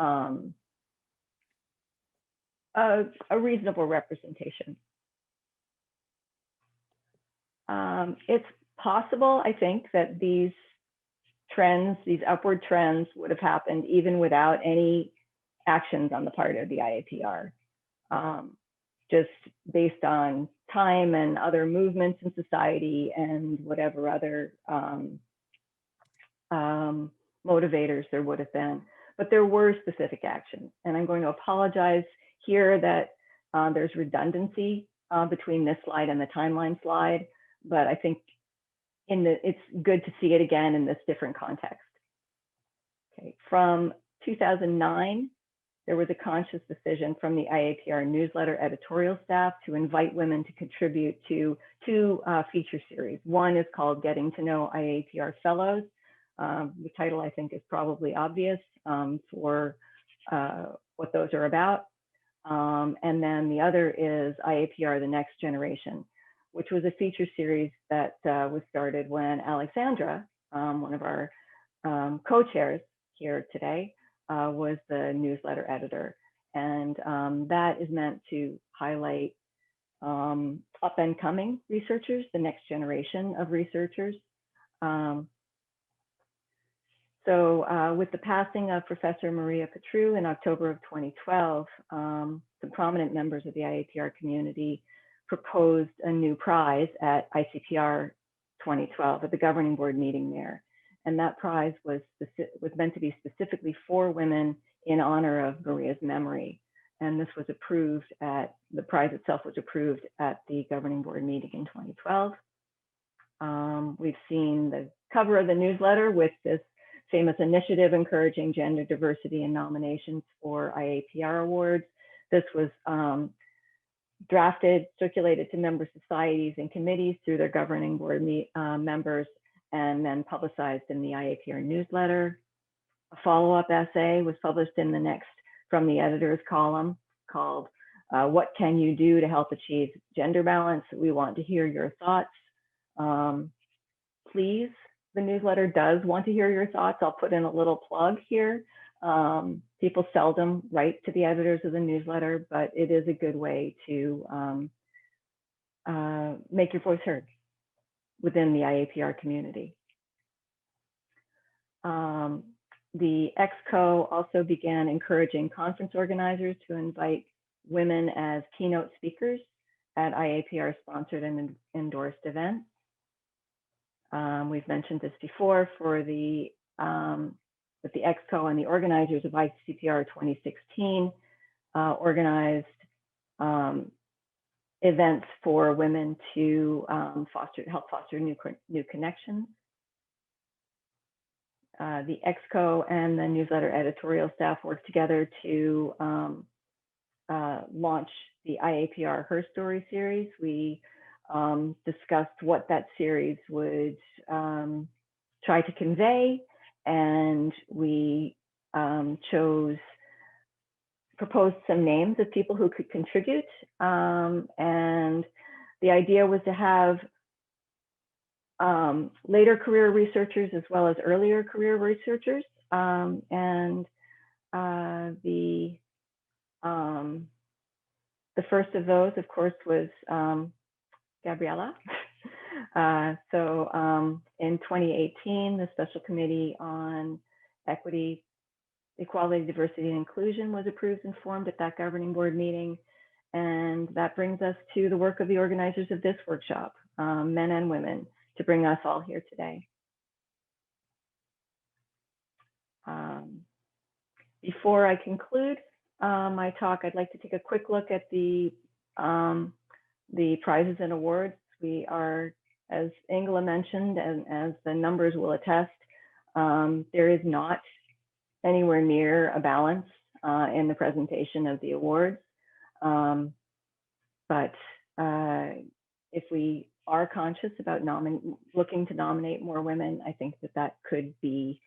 a reasonable representation. It's possible, I think, that these trends, these upward trends would have happened even without any actions on the part of the IAPR, just based on time and other movements in society and whatever other motivators there would have been. But there were specific actions. And I'm going to apologize here that there's redundancy between this slide and the timeline slide, but I think it's good to see it again in this different context. Okay, from 2009, there was a conscious decision from the IAPR newsletter editorial staff to invite women to contribute to two feature series. One is called Getting to Know IAPR Fellows. The title, I think, is probably obvious for what those are about. And then the other is IAPR, the Next Generation, which was a feature series that was started when Alexandra, one of our co-chairs here today, was the newsletter editor. And that is meant to highlight up and coming researchers, the next generation of researchers. So with the passing of Professor Maria Pietro in October of 2012, some prominent members of the IAPR community proposed a new prize at ICPR 2012 at the governing board meeting there. And that prize was meant to be specifically for women in honor of Maria's memory. And this was approved the prize itself was approved at the governing board meeting in 2012. We've seen the cover of the newsletter with this famous initiative encouraging gender diversity in nominations for IAPR awards. This was drafted, circulated to member societies and committees through their governing board members, and then publicized in the IAPR newsletter. A follow-up essay was published in the next from the editor's column called What Can You Do to Help Achieve Gender Balance? We want to hear your thoughts. Please, the newsletter does want to hear your thoughts. I'll put in a little plug here. People seldom write to the editors of the newsletter, but it is a good way to make your voice heard within the IAPR community. The EXCO also began encouraging conference organizers to invite women as keynote speakers at IAPR sponsored and endorsed events. We've mentioned this before for the with the EXCO and the organizers of ICPR 2016 organized events for women to help foster new connections. The EXCO and the newsletter editorial staff worked together to launch the IAPR Her Story series. We discussed what that series would try to convey, and we proposed some names of people who could contribute. And the idea was to have later career researchers as well as earlier career researchers. And the first of those, of course, was Gabriella. So in 2018, the Special Committee on Equity, Equality, Diversity, and Inclusion was approved and formed at that governing board meeting. And that brings us to the work of the organizers of this workshop, men and women, to bring us all here today. Before I conclude my talk, I'd like to take a quick look at the prizes and awards. We are as Ingela mentioned, and as the numbers will attest, there is not anywhere near a balance in the presentation of the awards. But if we are conscious about looking to nominate more women, I think that that could be,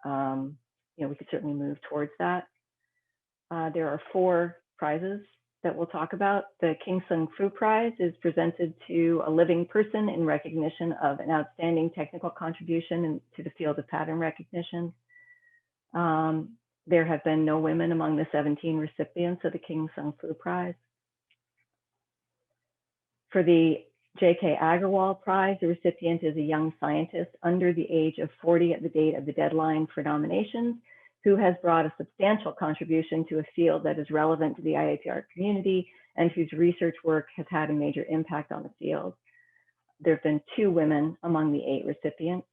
we could certainly move towards that. There are 4 prizes that we'll talk about. The Kingston Foo Prize is presented to a living person in recognition of an outstanding technical contribution to the field of pattern recognition. There have been no women among the 17 recipients of the Kingston Foo Prize. For the J.K. Agarwal Prize, the recipient is a young scientist under the age of 40 at the date of the deadline for nominations, who has brought a substantial contribution to a field that is relevant to the IAPR community and whose research work has had a major impact on the field. There have been 2 women among the 8 recipients.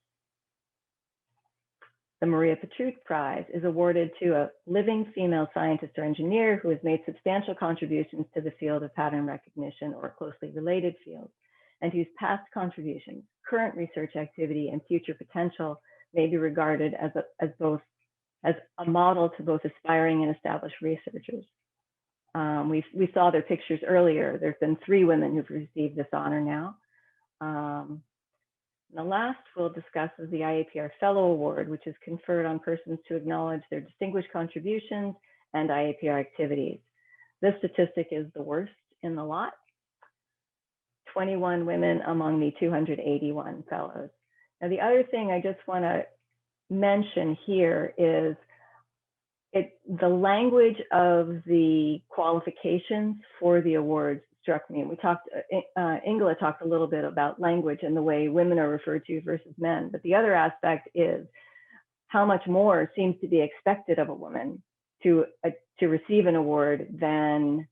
The Maria Petrus Prize is awarded to a living female scientist or engineer who has made substantial contributions to the field of pattern recognition or closely related fields, and whose past contributions, current research activity, and future potential may be regarded as a model to both aspiring and established researchers. We saw their pictures earlier. There's been 3 women who've received this honor now. The last we'll discuss is the IAPR Fellow Award, which is conferred on persons to acknowledge their distinguished contributions and IAPR activities. This statistic is the worst in the lot. 21 women among the 281 fellows. Now, the other thing I just want to mention here is the language of the qualifications for the awards struck me. And we talked, Ingela talked a little bit about language and the way women are referred to versus men. But the other aspect is how much more seems to be expected of a woman to receive an award than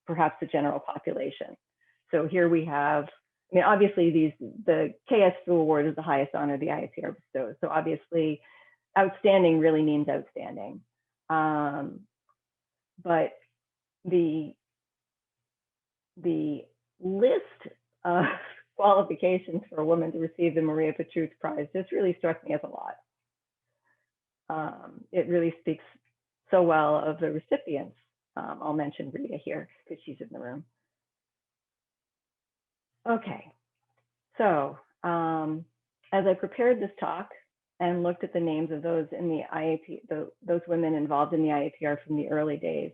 perhaps the general population. So here we have, I mean, obviously the KS Foo Award is the highest honor the ICPR bestows. So obviously outstanding really means outstanding. But the list of qualifications for a woman to receive the Maria Petrus Prize just really struck me as a lot. It really speaks so well of the recipients. I'll mention Rita here because she's in the room. Okay, so as I prepared this talk and looked at the names of those in the IAP, those women involved in the IAPR from the early days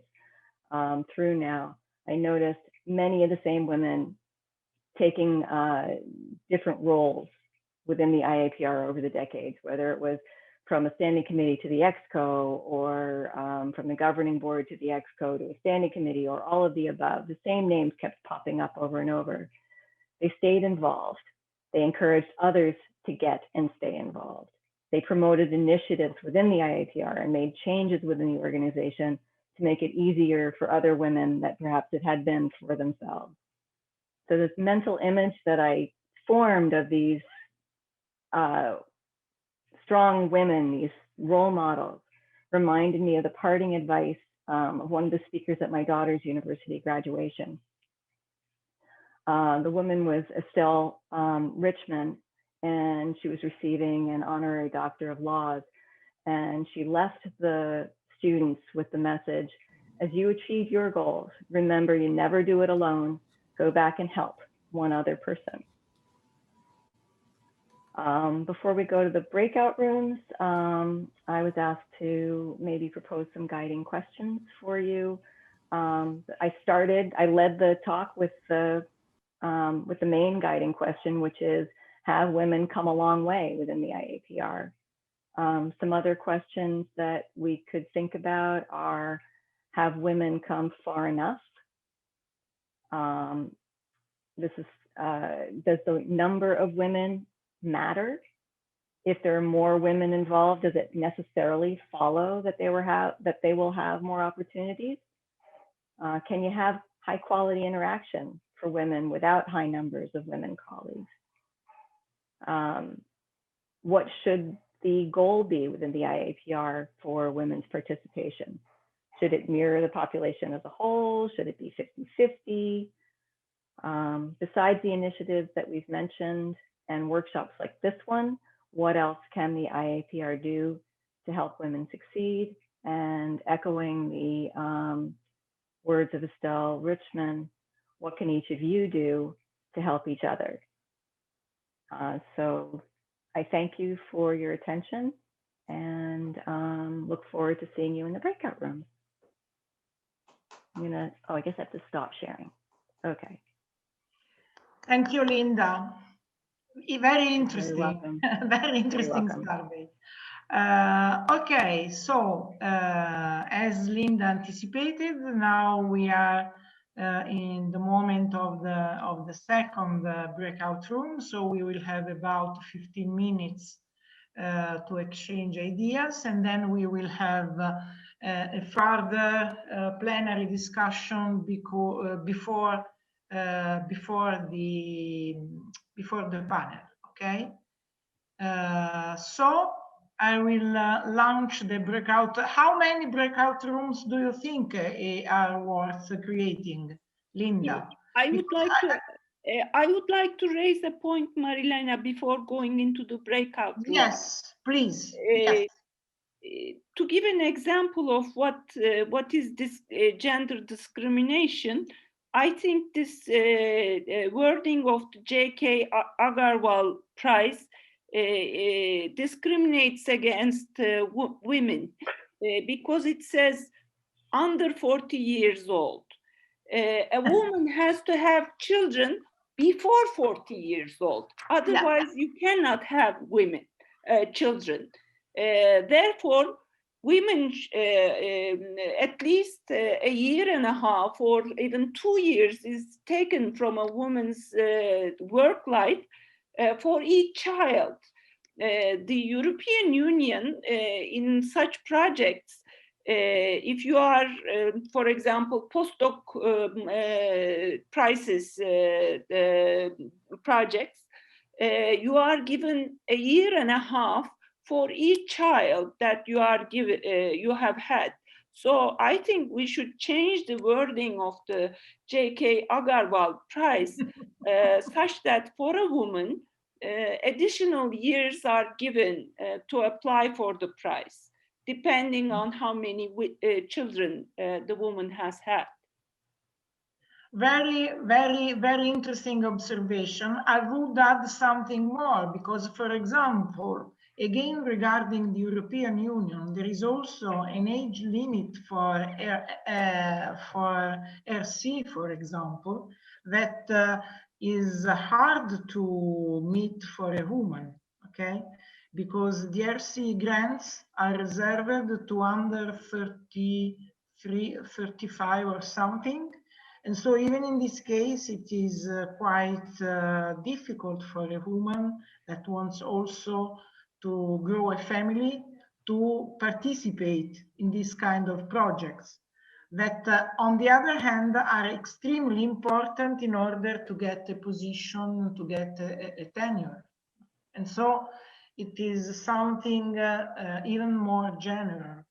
through now, I noticed many of the same women taking different roles within the IAPR over the decades, whether it was from a standing committee to the EXCO, or from the governing board to the EXCO to a standing committee, or all of the above. The same names kept popping up over and over. They stayed involved. They encouraged others to get and stay involved. They promoted initiatives within the IAPR and made changes within the organization to make it easier for other women that perhaps it had been for themselves. So this mental image that I formed of these strong women, these role models, reminded me of the parting advice of one of the speakers at my daughter's university graduation. The woman was Estelle Richmond, and she was receiving an honorary Doctor of Laws. And she left the students with the message, as you achieve your goals, remember you never do it alone. Go back and help one other person. Before we go to the breakout rooms, I was asked to maybe propose some guiding questions for you. I led the talk with the main guiding question, which is, have women come a long way within the IAPR? Some other questions that we could think about are, have women come far enough? Does the number of women matter? If there are more women involved, does it necessarily follow that they will have more opportunities? Can you have high quality interaction for women without high numbers of women colleagues? What should the goal be within the IAPR for women's participation? Should it mirror the population as a whole? Should it be 50-50? besides the initiatives that we've mentioned and workshops like this one, what else can the IAPR do to help women succeed? And echoing the words of Estelle Richmond, what can each of you do to help each other? So I thank you for your attention and look forward to seeing you in the breakout room. I guess I have to stop sharing. Okay. Thank you, Linda. Very interesting. You're welcome. Very interesting welcome. survey. Okay, so as Linda anticipated, now we are in the moment of the second breakout room. So we will have about 15 minutes to exchange ideas, and then we will have a further plenary discussion before the panel. Okay. So I will launch the breakout. How many breakout rooms do you think are worth creating, Linda? I would like to raise a point, Marilena, before going into the breakout room. Yes, please. Yes. To give an example of what is this gender discrimination, I think this wording of the J.K. Agarwal Prize discriminates against women because it says under 40 years old. A woman has to have children before 40 years old. Otherwise, you cannot have children. Therefore, women at least a year and a half or even 2 years is taken from a woman's work life for each child. The European Union in such projects, if you are, for example, postdoc projects, you are given a year and a half for each child that you have had. So I think we should change the wording of the J.K. Agarwal Prize such that for a woman, additional years are given to apply for the prize, depending on how many children the woman has had. Very, very, very interesting observation. I would add something more because, for example, again, regarding the European Union, there is also an age limit for RC, for example, that is hard to meet for a woman, okay? Because the RC grants are reserved to under 33, 35 or something. And so even in this case, it is quite difficult for a woman that wants also to grow a family to participate in this kind of projects that, on the other hand, are extremely important in order to get a position, to get a tenure. And so it is something even more general.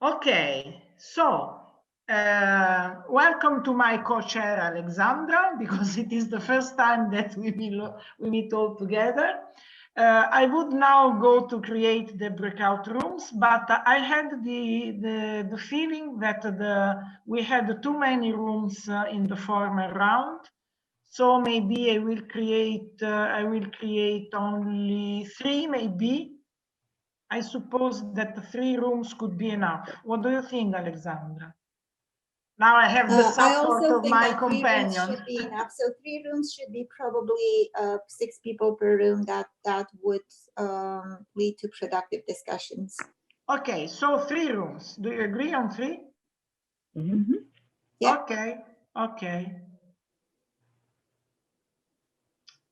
Okay, so welcome to my co-chair Alexandra, because it is the first time that we meet all together. I would now go to create the breakout rooms, but I had the feeling that we had too many rooms in the former round. So maybe I will create only 3, maybe. I suppose that the 3 rooms could be enough. What do you think, Alexandra? Now I have the support of my companion. 3 rooms should be enough. So 3 rooms should be probably 6 people per room. That would lead to productive discussions. Okay, so 3 rooms. Do you agree on 3? Mm-hmm. Yeah. Okay, okay.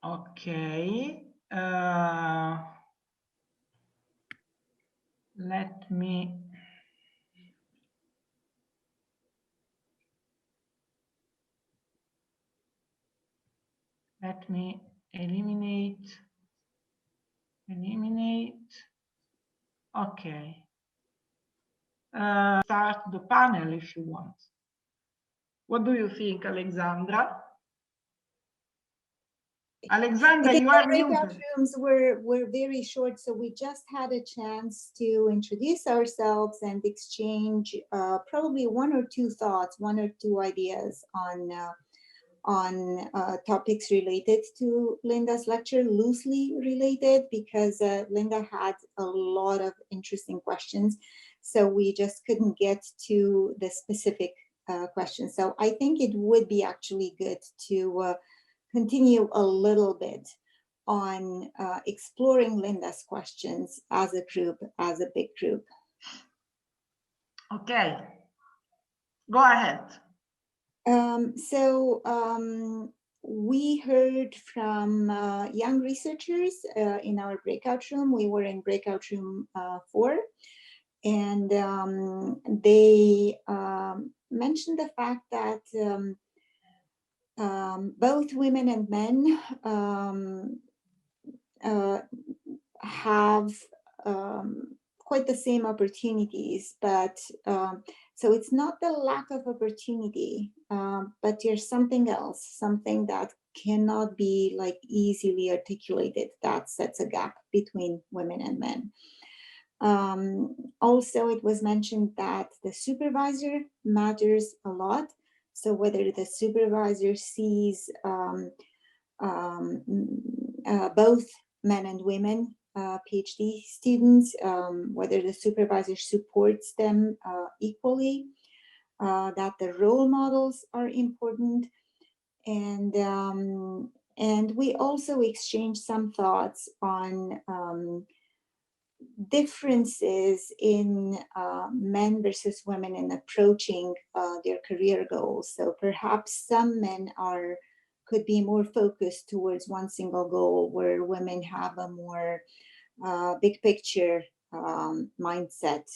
Okay. Let me eliminate. Okay. Start the panel if you want. What do you think, Alexandra? I Alexandra, think you the are breakout muted. rooms were very short, so we just had a chance to introduce ourselves and exchange probably one or two thoughts, one or two ideas on topics related to Linda's lecture, loosely related, because Linda had a lot of interesting questions, so we just couldn't get to the specific questions. So I think it would be actually good to continue a little bit on exploring Linda's questions as a group, as a big group. Okay, go ahead. We heard from young researchers in our breakout room. We were in breakout room 4, and they mentioned the fact that both women and men have quite the same opportunities, but so it's not the lack of opportunity, but there's something else, something that cannot be like easily articulated that sets a gap between women and men. Also, it was mentioned that the supervisor matters a lot. So whether the supervisor sees both men and women PhD students, whether the supervisor supports them equally, that the role models are important, and we also exchanged some thoughts on differences in men versus women in approaching their career goals. So perhaps some men could be more focused towards one single goal, where women have a more big picture mindset.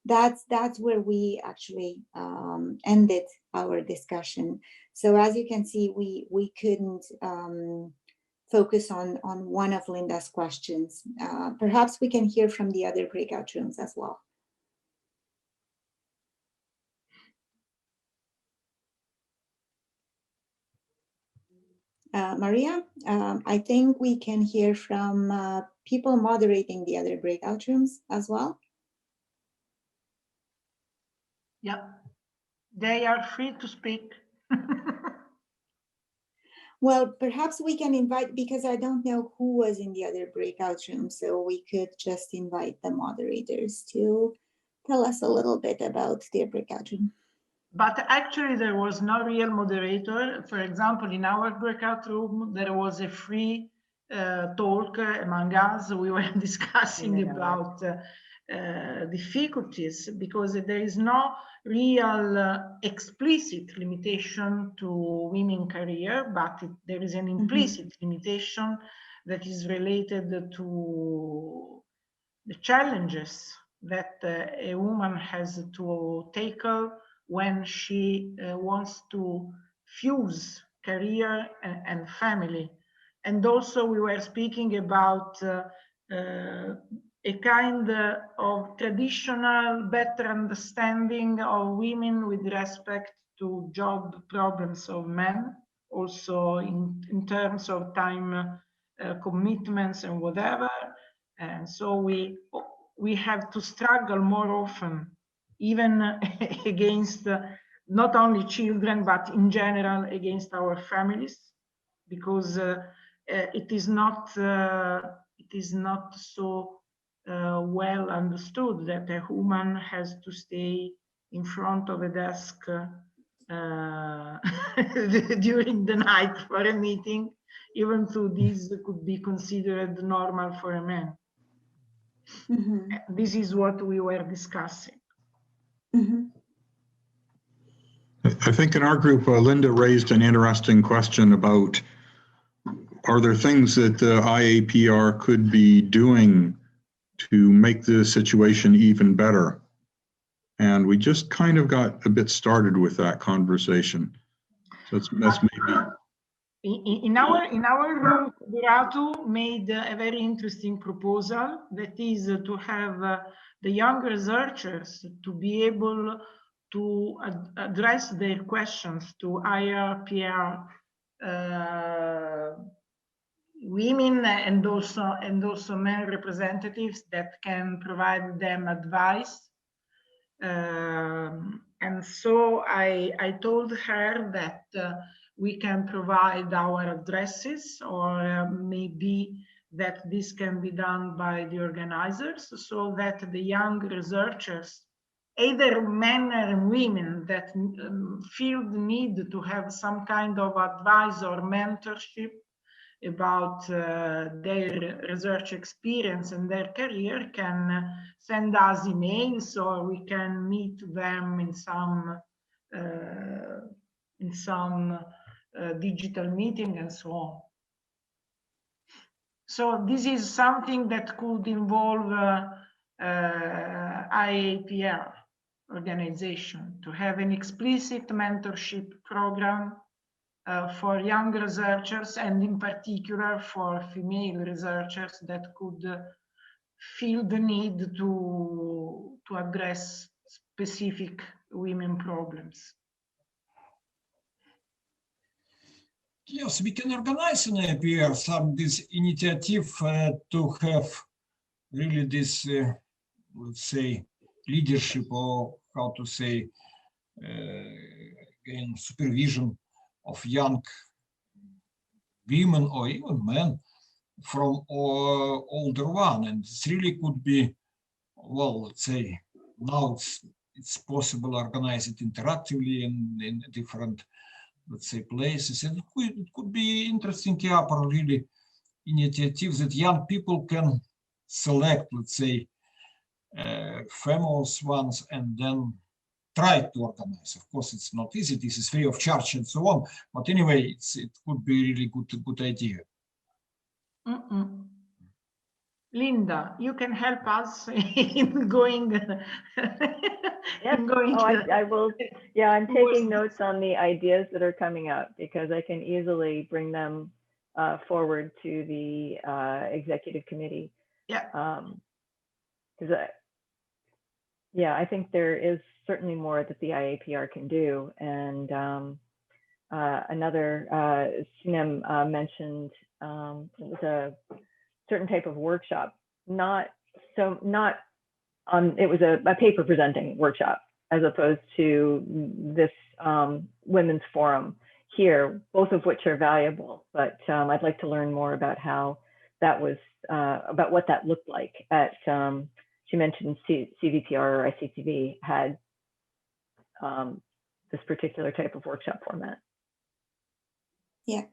That's where we actually ended our discussion. So as you can see, we couldn't focus on one of Linda's questions. Perhaps we can hear from the other breakout rooms as well. Maria, I think we can hear from people moderating the other breakout rooms as well. Yeah, they are free to speak. Well, perhaps we can invite, because I don't know who was in the other breakout room, so we could just invite the moderators to tell us a little bit about their breakout room. But actually, there was no real moderator. For example, in our breakout room, there was a free talk among us. We were discussing about difficulties, because there is no real explicit limitation to women career, but there is an implicit limitation that is related to the challenges that a woman has to tackle when she wants to fuse career and family. And also we were speaking about a kind of traditional better understanding of women with respect to job problems of men, also in terms of time commitments and whatever. And so we have to struggle more often, even against not only children, but in general against our families, because it is not so well understood that a woman has to stay in front of a desk during the night for a meeting, even though this could be considered normal for a man. This is what we were discussing. I think in our group, Linda raised an interesting question about, are there things that the IAPR could be doing to make the situation even better? And we just kind of got a bit started with that conversation. So that's maybe. In our room, Pietro made a very interesting proposal, that is to have the young researchers to be able to address their questions to ICPR women and also men representatives that can provide them advice. And so I told her that we can provide our addresses, or maybe that this can be done by the organizers, so that the young researchers, either men or women, that feel the need to have some kind of advice or mentorship about their research experience and their career, can send us emails, or we can meet them in some digital meeting and so on. So this is something that could involve IAPR organization to have an explicit mentorship program for young researchers, and in particular for female researchers that could feel the need to address specific women problems. Yes, we can organize in IAPR some this initiative to have really this, let's say, leadership, or how to say, again, supervision of young women or even men from older one. And it really could be, well, let's say, now it's possible to organize it interactively in different, let's say, places. And it could be interesting Iapr really initiatives that young people can select, let's say, famous ones, and then try to organize. Of course, it's not easy. This is free of charge and so on. But anyway, it could be really good idea. Linda, you can help us in going. Yes. I will. Yeah, I'm taking notes on the ideas that are coming up, because I can easily bring them forward to the executive committee. Yeah. I think there is certainly more that the IAPR can do. And another, Sinem mentioned, it was a certain type of workshop, it was a paper presenting workshop, as opposed to this women's forum here, both of which are valuable. But I'd like to learn more about how that was, about what that looked like at, she mentioned CVPR or ICTV had this particular type of workshop format. Yeah.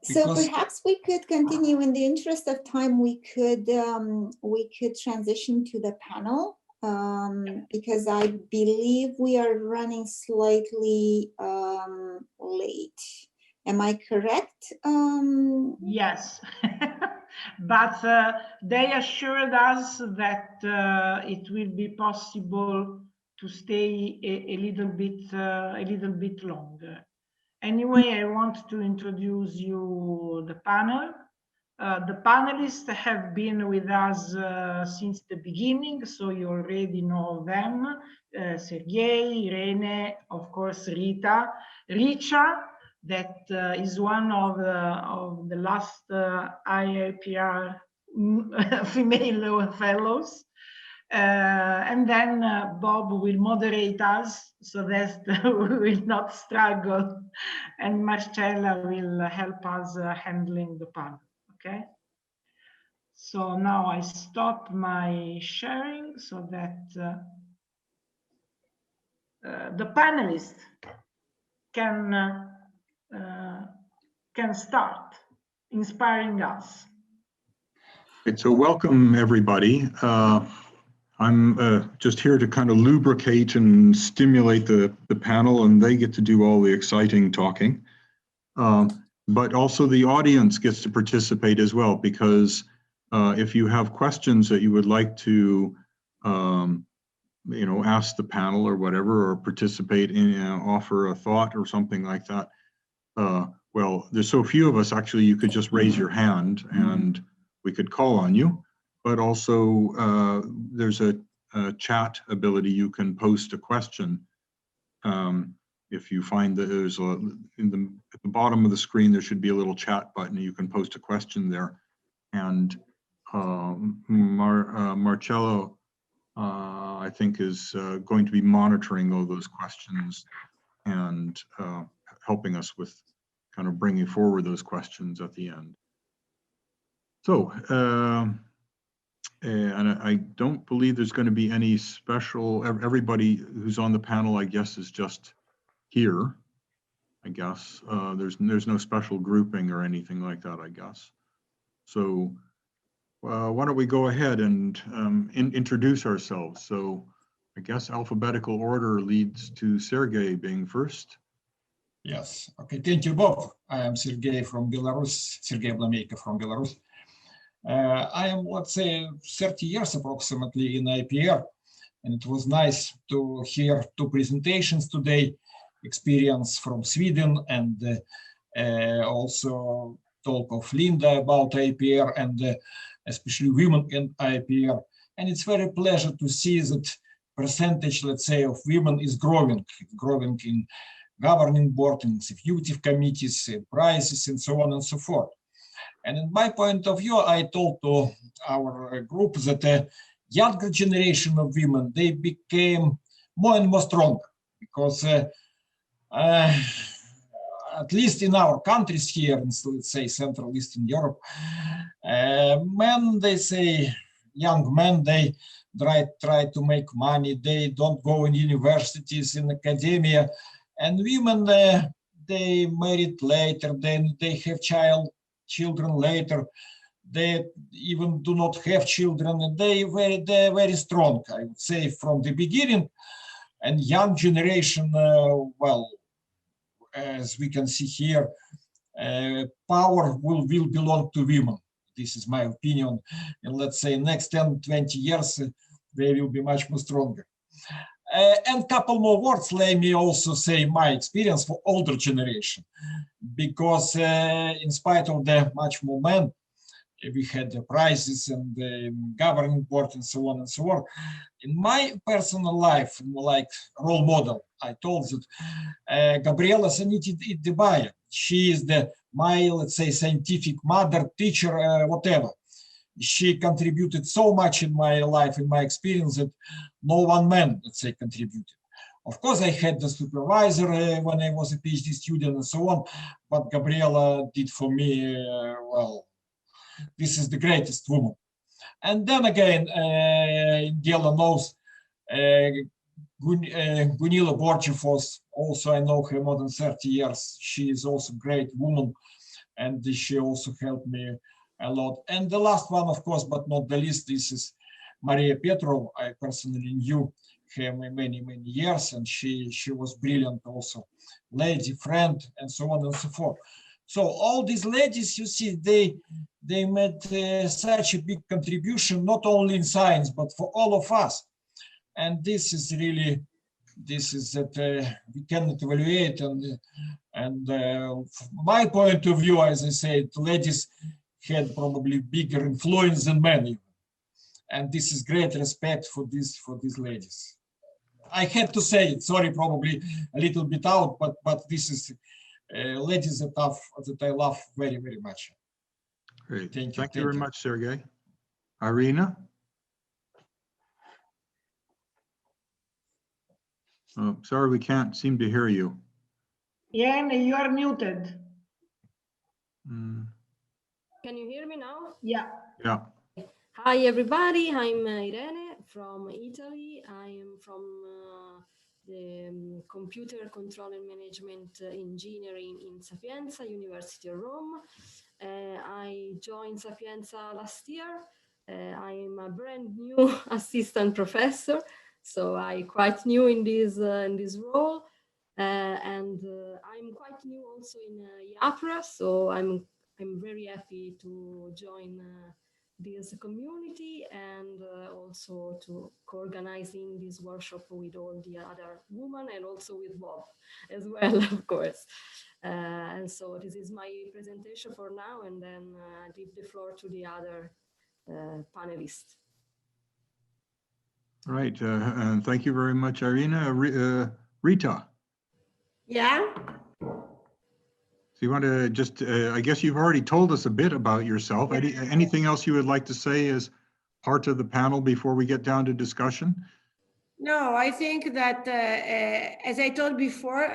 So perhaps we could continue. In the interest of time, we could transition to the panel, because I believe we are running slightly late. Am I correct? Yes, but they assured us that it will be possible to stay a little bit longer. Anyway, I want to introduce you the panel. The panelists have been with us since the beginning, so you already know them. Sergei, Irene, of course, Rita, Richa, that is one of the last IAPR female fellows. And then Bob will moderate us so that we will not struggle, and Marcella will help us handling the panel. Okay. So now I stop my sharing so that the panelists can start inspiring us. So welcome everybody. I'm just here to kind of lubricate and stimulate the panel, and they get to do all the exciting talking. But also the audience gets to participate as well, because if you have questions that you would like to ask the panel or whatever, or participate in, offer a thought or something like that, well, there's so few of us, actually, you could just raise your hand and we could call on you. But also there's a chat ability, you can post a question. If you find that there's at the bottom of the screen, there should be a little chat button. You can post a question there. And Marcello, I think, is going to be monitoring all those questions and helping us with kind of bringing forward those questions at the end. So, and I don't believe there's going to be any special, everybody who's on the panel, I guess, is just here, I guess. There's no special grouping or anything like that, I guess. So why don't we go ahead and introduce ourselves. So I guess alphabetical order leads to Sergey being first. Yes. Okay. Thank you, Bob. I am Sergey from Belarus, Sergey Blameyko from Belarus. I am, let's say, 30 years approximately in IPR, and it was nice to hear two presentations today, experience from Sweden and also talk of Linda about IPR and especially women in IPR. And it's very pleasure to see that percentage, let's say, of women is growing in governing board, in executive committees, prizes, and so on and so forth. And in my point of view, I told to our group that a younger generation of women, they became more and more stronger because at least in our countries here, in, let's say, Central Eastern Europe, men, they say, young men, they try to make money, they don't go in universities, in academia, and women, they married later, then they have children later, they even do not have children, and they're very strong, I would say, from the beginning. And young generation, well, as we can see here, power will belong to women. This is my opinion. And let's say next 10, 20 years, they will be much more stronger. And couple more words, let me also say my experience for older generation, because in spite of the much more men, we had the prizes and the governing board and so on and so on. In my personal life, like role model, I told that Gabriela Saniti Debaya, she is my, let's say, scientific mother, teacher, whatever. She contributed so much in my life, in my experience, that no one man, let's say, contributed. Of course, I had the supervisor when I was a PhD student and so on, but Gabriela did for me, well, this is the greatest woman. And then again, Indiela knows Gunilla Borchev was also, I know her more than 30 years. She is also a great woman, and she also helped me a lot. And the last one, of course, but not the least, this is Maria Pietro. I personally knew her many years, and she was brilliant also, lady, friend, and so on and so forth. So all these ladies, you see, they made such a big contribution, not only in science, but for all of us. And this is really, this is that we cannot evaluate. And from my point of view, as I said, ladies had probably bigger influence than men even. And this is great respect for these ladies. I had to say it, sorry, probably a little bit out, but this is ladies that I love very much. Great. Thank you. Thank you very much, Sergey. Irina? Oh, sorry, we can't seem to hear you. Irene, you are muted. Can you hear me now? Yeah. Yeah. Hi, everybody. I'm Irene from Italy. I am from the Computer Control and Management Engineering in Sapienza, University of Rome. I joined Sapienza last year. I am a brand new assistant professor, so I'm quite new in this role. And I'm quite new also in Iapr, so I'm very happy to join this community and also to co-organizing this workshop with all the other women and also with Bob as well, of course. And so this is my presentation for now, and then leave the floor to the other panelists. All right, and thank you very much, Irina. Rita, Yeah. so you want to just, I guess you've already told us a bit about yourself. Anything else you would like to say as part of the panel before we get down to discussion? No, I think that, as I told before,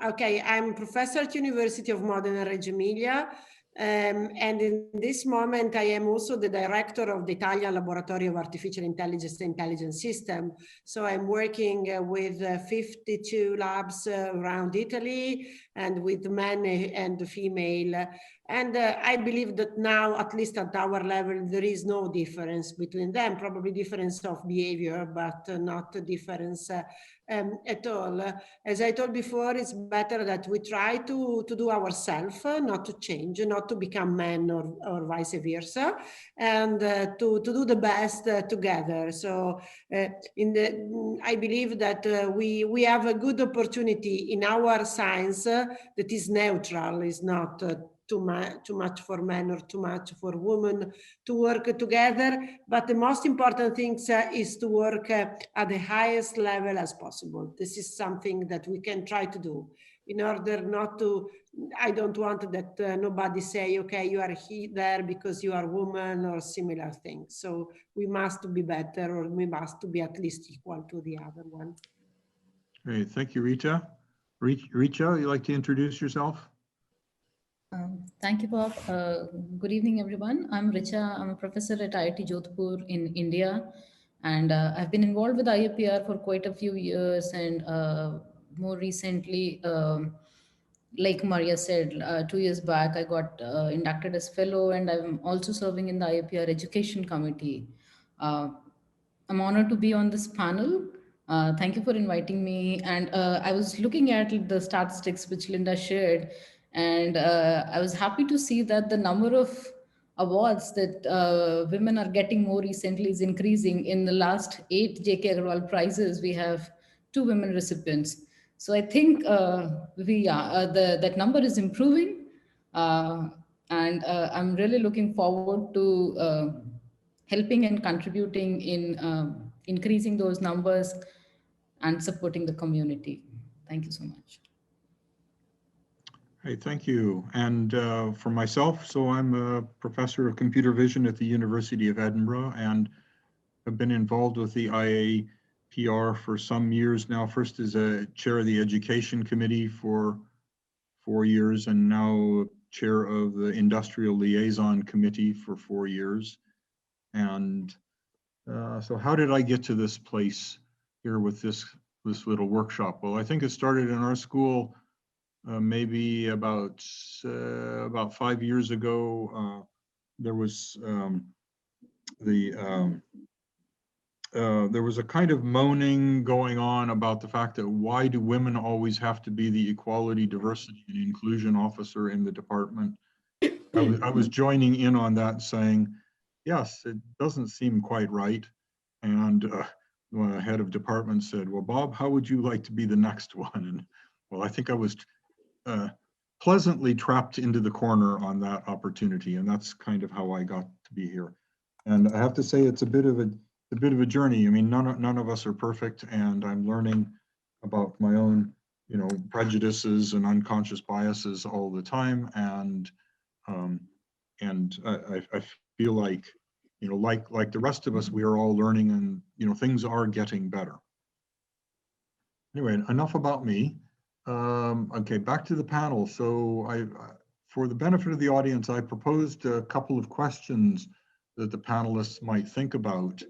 okay, I'm professor at University of Modena Reggio Emilia, and in this moment I am also the director of the Italian Laboratory of Artificial Intelligence and Intelligence System. So I'm working with 52 labs around Italy and with men and female. And I believe that now, at least at our level, there is no difference between them, probably difference of behavior, but not a difference at all. As I told before, it's better that we try to do ourselves, not to change, not to become men or vice versa, and to do the best together. So I believe that we have a good opportunity in our science that is neutral, is not too much for men or too much for women, to work together. But the most important thing is to work at the highest level as possible. This is something that we can try to do in order not to, I don't want that nobody say, okay, you are there because you are a woman or similar things. So we must be better, or we must be at least equal to the other one. Great, thank you, Rita. Richa, you'd like to introduce yourself? Thank you, Bob. Good evening, everyone. I'm Richa. I'm a professor at IIT Jodhpur in India. And I've been involved with IAPR for quite a few years. And more recently, like Maria said, 2 years back, I got inducted as fellow, and I'm also serving in the IAPR Education Committee. I'm honored to be on this panel. Thank you for inviting me. And I was looking at the statistics which Linda shared, and I was happy to see that the number of awards that women are getting more recently is increasing. In the last 8 J.K. Agarwal prizes, we have 2 women recipients. So I think that number is improving, and I'm really looking forward to helping and contributing in increasing those numbers and supporting the community. Thank you so much. Hey, thank you. And for myself, so I'm a professor of computer vision at the University of Edinburgh, and have been involved with the IAPR for some years now. First as a chair of the education committee for 4 years, and now chair of the industrial liaison committee for 4 years. And so how did I get to this place here with this little workshop? Well, I think it started in our school maybe about 5 years ago. There was there was a kind of moaning going on about the fact that why do women always have to be the equality, diversity, and inclusion officer in the department? I was joining in on that, saying, yes, it doesn't seem quite right. And the head of department said, well, Bob, how would you like to be the next one? And well, I think I was pleasantly trapped into the corner on that opportunity, and that's kind of how I got to be here. And I have to say, it's a bit of a journey. I mean, none of us are perfect, and I'm learning about my own, prejudices and unconscious biases all the time. And I feel like, like the rest of us, we are all learning, and things are getting better. Anyway, enough about me. Okay, back to the panel. So for the benefit of the audience, I proposed a couple of questions that the panelists might think about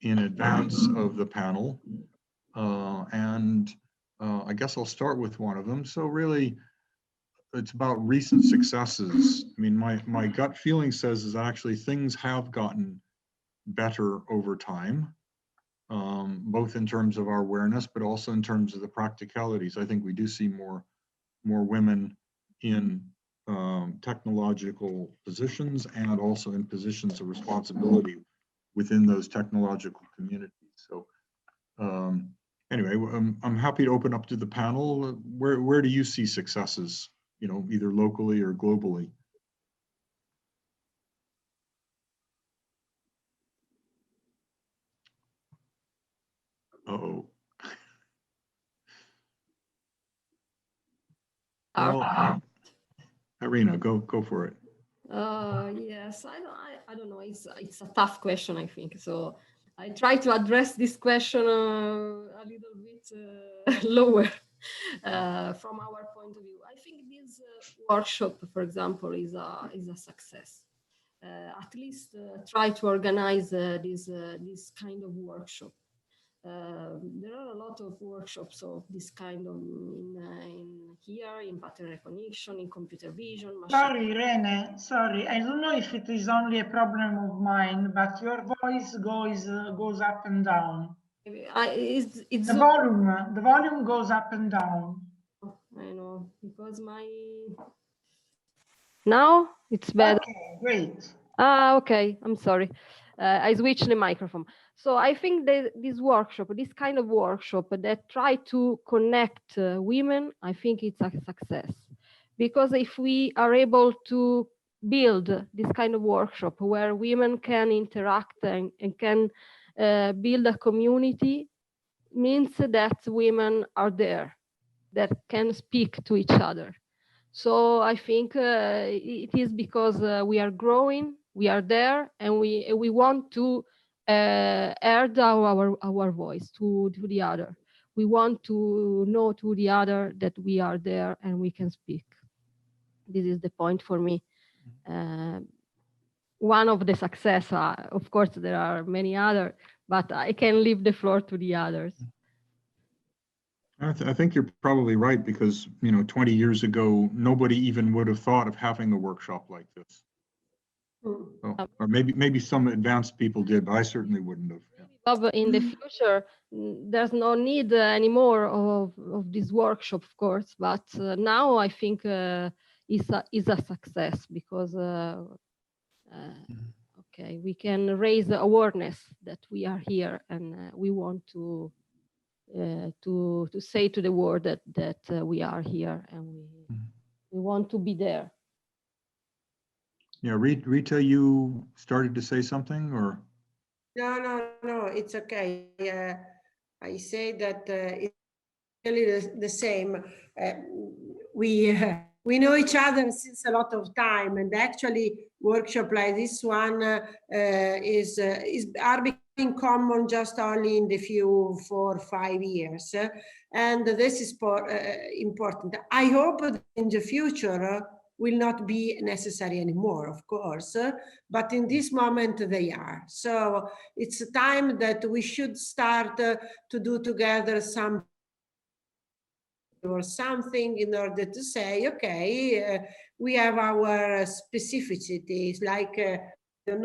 in advance of the panel. I guess I'll start with one of them. So really, it's about recent successes. I mean, my gut feeling says is actually things have gotten better over time. Both in terms of our awareness, but also in terms of the practicalities. I think we do see more women in technological positions, and also in positions of responsibility within those technological communities. So anyway, I'm happy to open up to the panel. Where do you see successes, either locally or globally? Well, Irina, go for it. Yes, I don't know. It's a tough question, I think. So I try to address this question a little bit lower from our point of view. I think this workshop, for example, is a success. At least try to organize this kind of workshop. There are a lot of workshops of this kind of in here, in pattern recognition, in computer vision. Sorry, Irene, sorry. I don't know if it is only a problem of mine, but your voice goes up and down. It's the volume goes up and down. I know, because now it's better. Okay, great. Okay, I'm sorry. I switched the microphone. So I think that this kind of workshop that try to connect women, I think it's a success. Because if we are able to build this kind of workshop where women can interact and can build a community, means that women are there, that can speak to each other. So I think it is because we are growing, we are there, and we want to add our voice to the other. We want to know to the other that we are there and we can speak. This is the point for me. One of the success, of course, there are many other, but I can leave the floor to the others. I think you're probably right, because 20 years ago nobody even would have thought of having a workshop like this. So, or maybe some advanced people did, but I certainly wouldn't have. But in the future, there's no need anymore of this workshop, of course. But now I think is a success, because okay, we can raise the awareness that we are here, and we want to say to the world that we are here, and we want to be there. Yeah, Rita, you started to say something, or? No, it's okay. I say that it's really the same. We know each other since a lot of time, and actually workshop like this one are becoming common just only in the few 4 or 5 years, and this is important. I hope that in the future will not be necessary anymore, of course, but in this moment they are. So it's a time that we should start to do together some or something in order to say, okay, we have our specificities, like and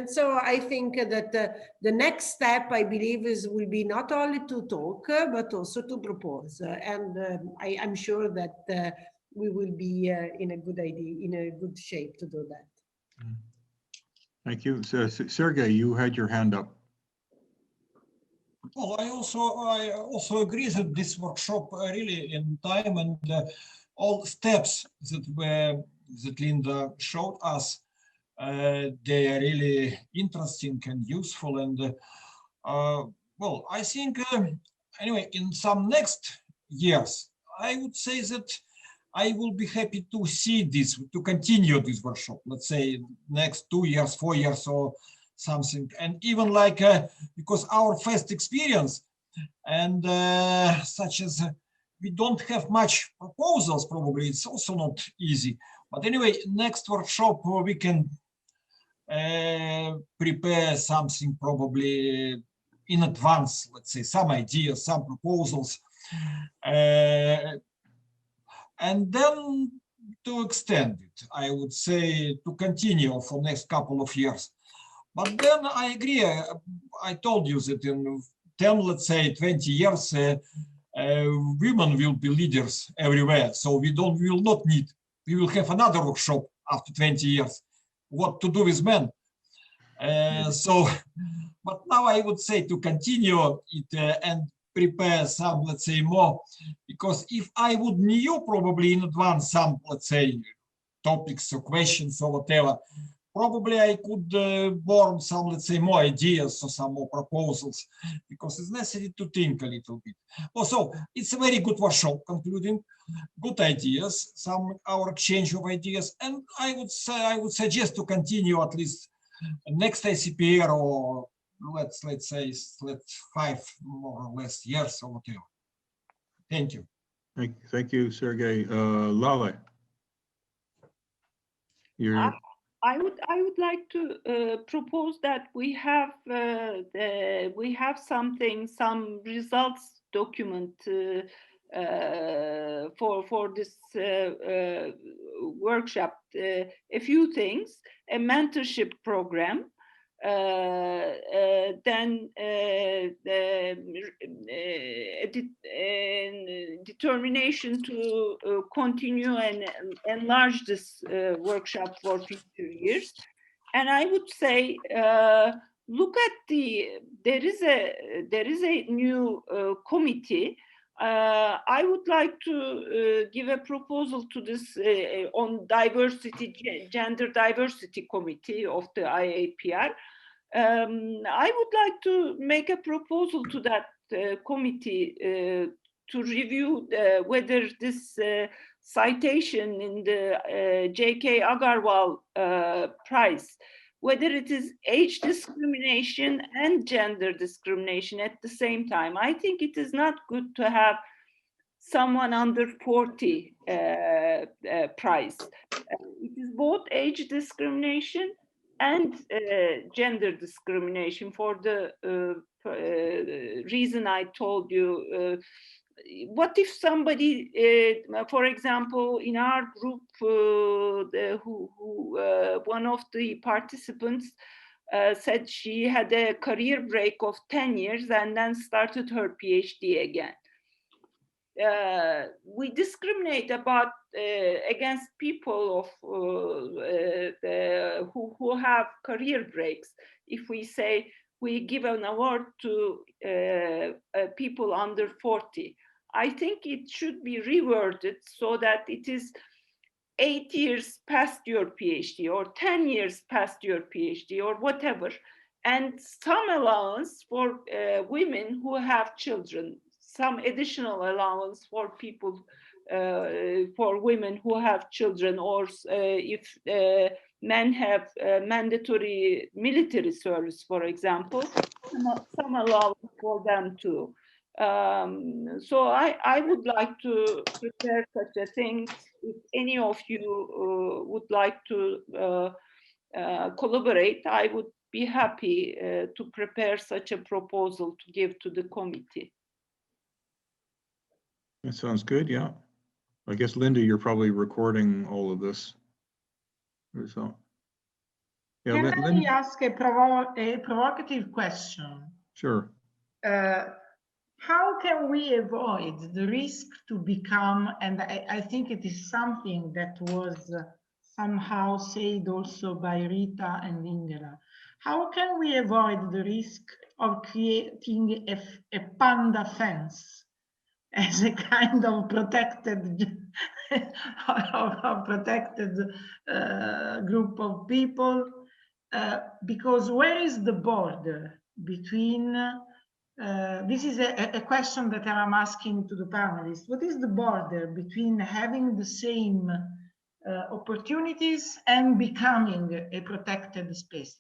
so I think that the next step, I believe, will be not only to talk but also to propose, and I'm sure that we will be in a good shape to do that. Thank you. So, Sergey, you had your hand up. Well, I also agree that this workshop really in time and all steps that Linda showed us, they are really interesting and useful. And well, I think anyway, in some next years, I would say that I will be happy to see this, to continue this workshop. Let's say next 2 years, 4 years, or something. And even like because our first experience and such as we don't have much proposals, probably it's also not easy. But anyway, next workshop we can prepare something probably in advance, let's say some ideas, some proposals, and then to extend it, I would say, to continue for next couple of years. But then I agree, I told you that in 10, let's say 20 years, women will be leaders everywhere. So we will not need, we will have another workshop after 20 years, what to do with men. But now I would say to continue it and prepare some, let's say, more, because if I would knew probably in advance some, let's say, topics or questions or whatever, probably I could borrow some, let's say, more ideas or some more proposals, because it's necessary to think a little bit. Also, it's a very good workshop, concluding good ideas, our exchange of ideas, and I would suggest to continue at least next ICPR, or let's say 5 more or less years or whatever. Thank you. Thank you, Sergey. Lale. I would like to propose that we have some results document for this workshop. A few things: a mentorship program, then determination to continue and enlarge this workshop for future years. And I would say, look at there is a new committee. I would like to give a proposal to this on gender diversity committee of the IAPR. I would like to make a proposal to that committee to review whether this citation in the J.K. Agarwal Prize, whether it is age discrimination and gender discrimination at the same time. I think it is not good to have someone under 40 prize. It is both age discrimination and gender discrimination for the reason I told you. What if somebody, for example, in our group, one of the participants said she had a career break of 10 years and then started her PhD again. We discriminate against people who have career breaks. If we say we give an award to people under 40, I think it should be reworded so that it is 8 years past your PhD or 10 years past your PhD or whatever, and some allowance for women who have children, some additional allowance for people, for women who have children, or if men have mandatory military service, for example, some allowance for them too. So I would like to prepare such a thing. If any of you would like to collaborate, I would be happy to prepare such a proposal to give to the committee. That sounds good, yeah. I guess, Linda, you're probably recording all of this. So, yeah, Can I ask a provocative question? Sure. How can we avoid the risk to become, and I think it is something that was somehow said also by Rita and Ingela, how can we avoid the risk of creating a panda fence as a kind of protected group of people? Because where is the border between this is a question that I'm asking to the panelists. What is the border between having the same opportunities and becoming a protected species?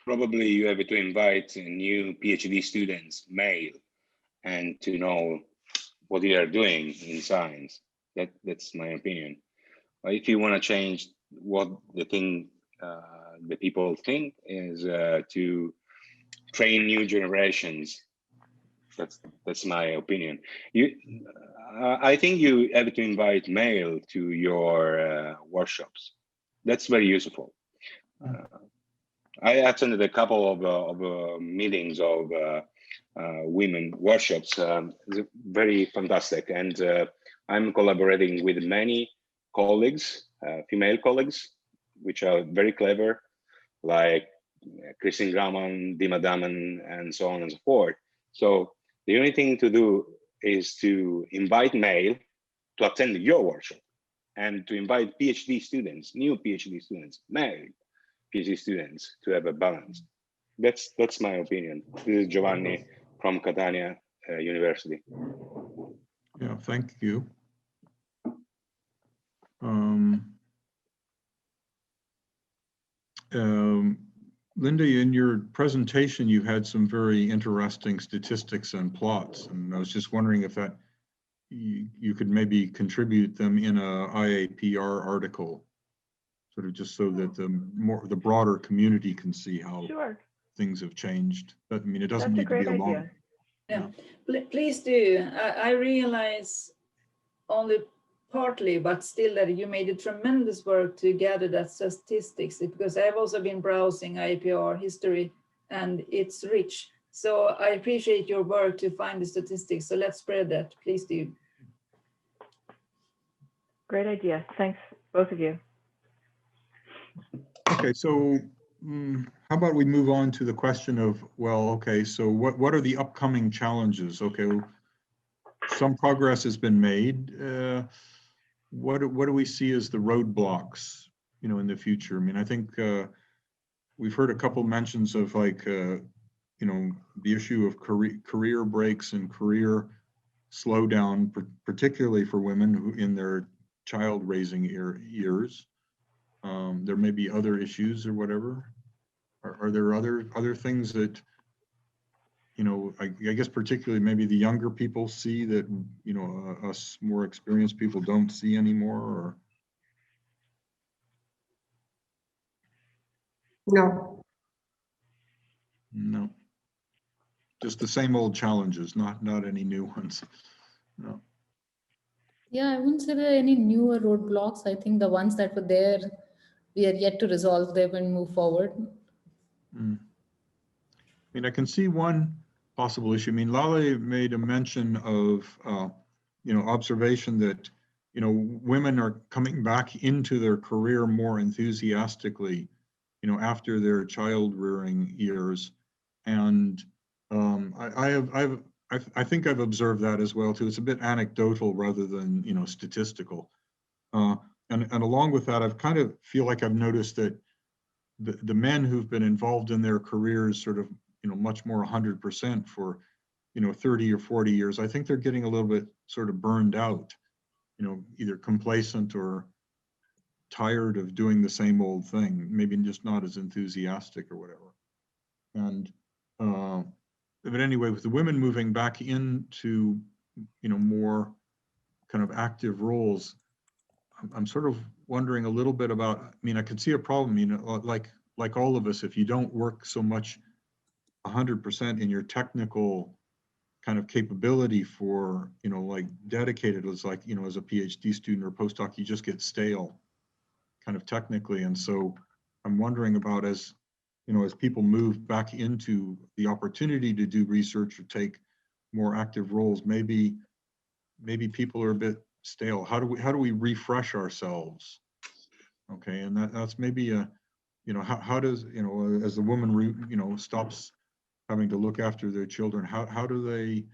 Probably you have to invite new PhD students, male, and to know what they are doing in science. That's my opinion. If you want to change what the people think, is to train new generations. That's my opinion. I think you have to invite male to your workshops. That's very useful. I attended a couple of meetings of women workshops. Very fantastic, and I'm collaborating with many colleagues, female colleagues, which are very clever, like Kristin Grauman, Dima Daman, and so on and so forth. So the only thing to do is to invite male to attend your workshop. and to invite PhD students, new PhD students, male PhD students, to have a balance. That's my opinion. This is Giovanni from Catania University. Yeah, thank you. Linda, in your presentation, you had some very interesting statistics and plots, and I was just wondering if that you could maybe contribute them in a IAPR article, sort of just so that the broader community can see how Sure. things have changed. But I mean, it doesn't That's a need to be great a long. idea. Yeah, please do. I realize only partly, but still, that you made a tremendous work to gather that statistics, because I've also been browsing IPR history and it's rich. So I appreciate your work to find the statistics. So let's spread that. Please do. Great idea. Thanks, both of you. Okay, so how about we move on to the question of, well, okay, so what are the upcoming challenges? Okay, some progress has been made. What do we see as the roadblocks, you know, in the future? I mean, I think we've heard a couple mentions of, like, you know, the issue of career breaks and career slowdown, particularly for women who in their child raising years. There may be other issues or whatever. Are there other things that, you know, I guess particularly maybe the younger people see that, you know, us more experienced people don't see anymore? Or no, just the same old challenges, not any new ones. No. Yeah, I wouldn't say there are any newer roadblocks. I think the ones that were there, we are yet to resolve them and move forward. I mean, I can see one possible issue. I mean, Lale made a mention of, you know, observation that, you know, women are coming back into their career more enthusiastically, you know, after their child rearing years. And I think I've observed that as well too. It's a bit anecdotal rather than, you know, statistical. And along with that, I've kind of feel like I've noticed that the men who've been involved in their careers sort of, you know, much more 100% for, you know, 30 or 40 years, I think they're getting a little bit sort of burned out, you know, either complacent or tired of doing the same old thing, maybe just not as enthusiastic or whatever. And, but anyway, with the women moving back into, you know, more kind of active roles, I'm sort of wondering a little bit about, I mean, I could see a problem, you know, like all of us, if you don't work so much 100% in your technical kind of capability for, you know, like dedicated as, like, you know, as a PhD student or postdoc, you just get stale kind of technically. And so I'm wondering about, as, you know, as people move back into the opportunity to do research or take more active roles, maybe people are a bit stale. How do we refresh ourselves? Okay, and that's maybe a, you know, how does, you know, as the woman you know, stops having to look after their children, how do they,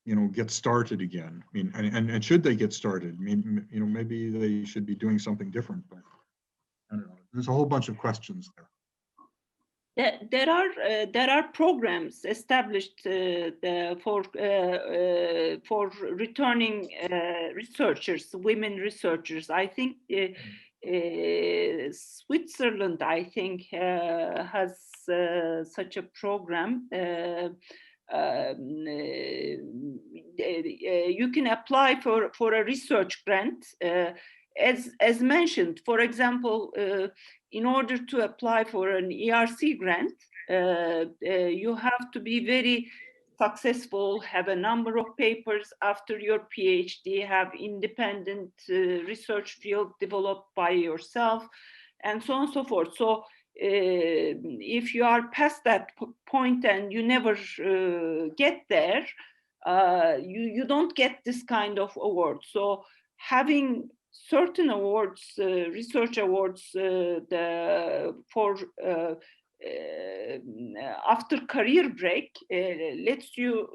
you know, get started again? I mean, and should they get started? I mean, you know, maybe they should be doing something different, but I don't know. There's a whole bunch of questions there. There are programs established for returning researchers, women researchers. I think Switzerland, I think, has such a program. You can apply for a research grant. As mentioned, for example, in order to apply for an ERC grant, you have to be very successful, have a number of papers after your PhD, have independent research field developed by yourself, and so on and so forth. So if you are past that point and you never get there, you don't get this kind of award. So having certain awards, research awards for after career break lets you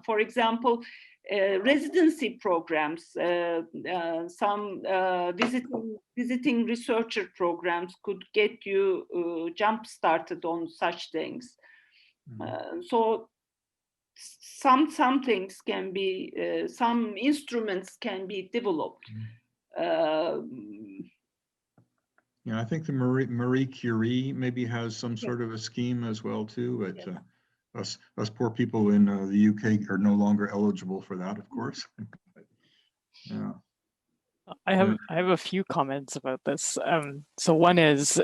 for example, residency programs, some visiting researcher programs could get you jump started on such things. So some things can be, some instruments can be developed. Yeah, I think the Marie Curie maybe has some sort of a scheme as well too. But us poor people in the UK are no longer eligible for that, of course. Yeah. I have a few comments about this. So one is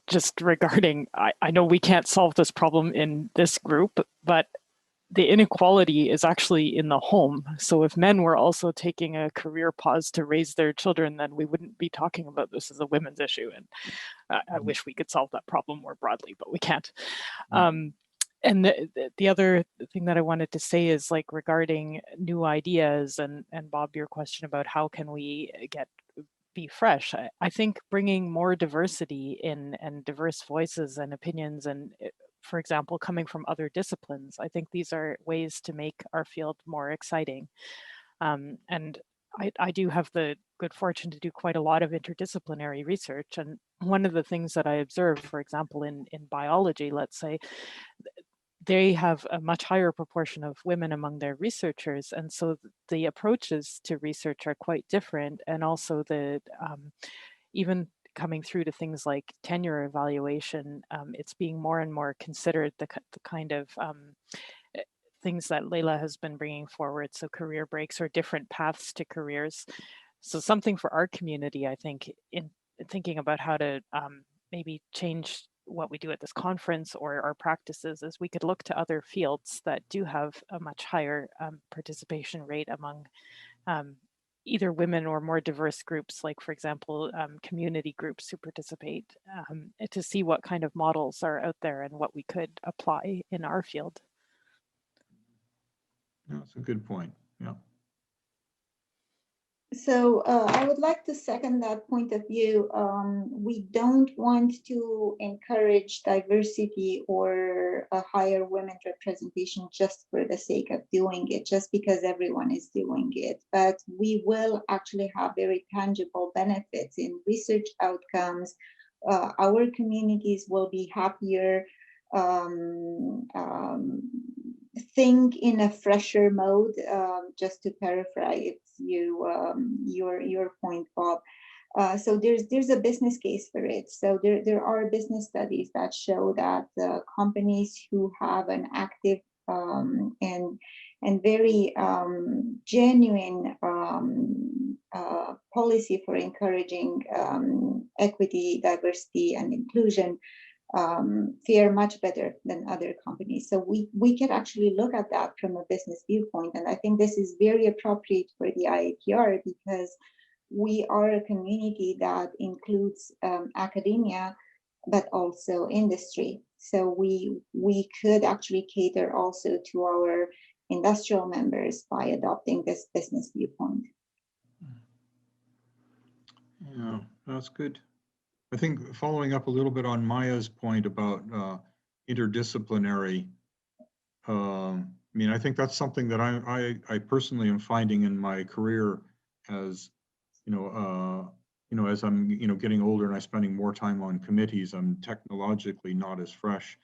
just regarding, I know we can't solve this problem in this group, but the inequality is actually in the home. So if men were also taking a career pause to raise their children, then we wouldn't be talking about this as a women's issue. And I wish we could solve that problem more broadly, but we can't. And the other thing that I wanted to say is like regarding new ideas and Bob, your question about how can we be fresh. I think bringing more diversity in and diverse voices and opinions and for example, coming from other disciplines, I think these are ways to make our field more exciting. And I do have the good fortune to do quite a lot of interdisciplinary research. And one of the things that I observe, for example, in biology, let's say, they have a much higher proportion of women among their researchers. And so the approaches to research are quite different. And also the even coming through to things like tenure evaluation, it's being more and more considered the kind of things that Leila has been bringing forward. So career breaks or different paths to careers. So something for our community, I think, in thinking about how to maybe change what we do at this conference or our practices is we could look to other fields that do have a much higher participation rate among either women or more diverse groups, like for example, community groups who participate, to see what kind of models are out there and what we could apply in our field. That's a good point, yeah. So I would like to second that point of view. We don't want to encourage diversity or a higher women representation just for the sake of doing it, just because everyone is doing it. But we will actually have very tangible benefits in research outcomes. Our communities will be happier. Think in a fresher mode, just to paraphrase your point, Bob. So there's a business case for it. So there are business studies that show that companies who have an active and very genuine policy for encouraging equity, diversity, and inclusion fare much better than other companies. So we can actually look at that from a business viewpoint. And I think this is very appropriate for the IAPR because we are a community that includes academia, but also industry. So we could actually cater also to our industrial members by adopting this business viewpoint. Yeah, that's good. I think following up a little bit on Maya's point about interdisciplinary, I mean, I think that's something that I personally am finding in my career as, as I'm, getting older and I'm spending more time on committees, I'm technologically not as fresh.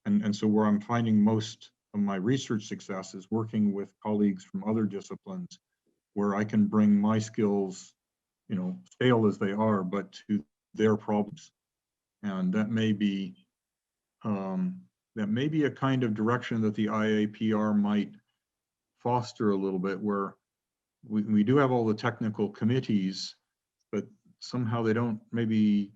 And so where I'm finding most of my research success is working with colleagues from other disciplines where I can bring my skills, stale as they are, but to their problems. And that may be a kind of direction that the IAPR might foster a little bit, where we do have all the technical committees, but somehow they don't, maybe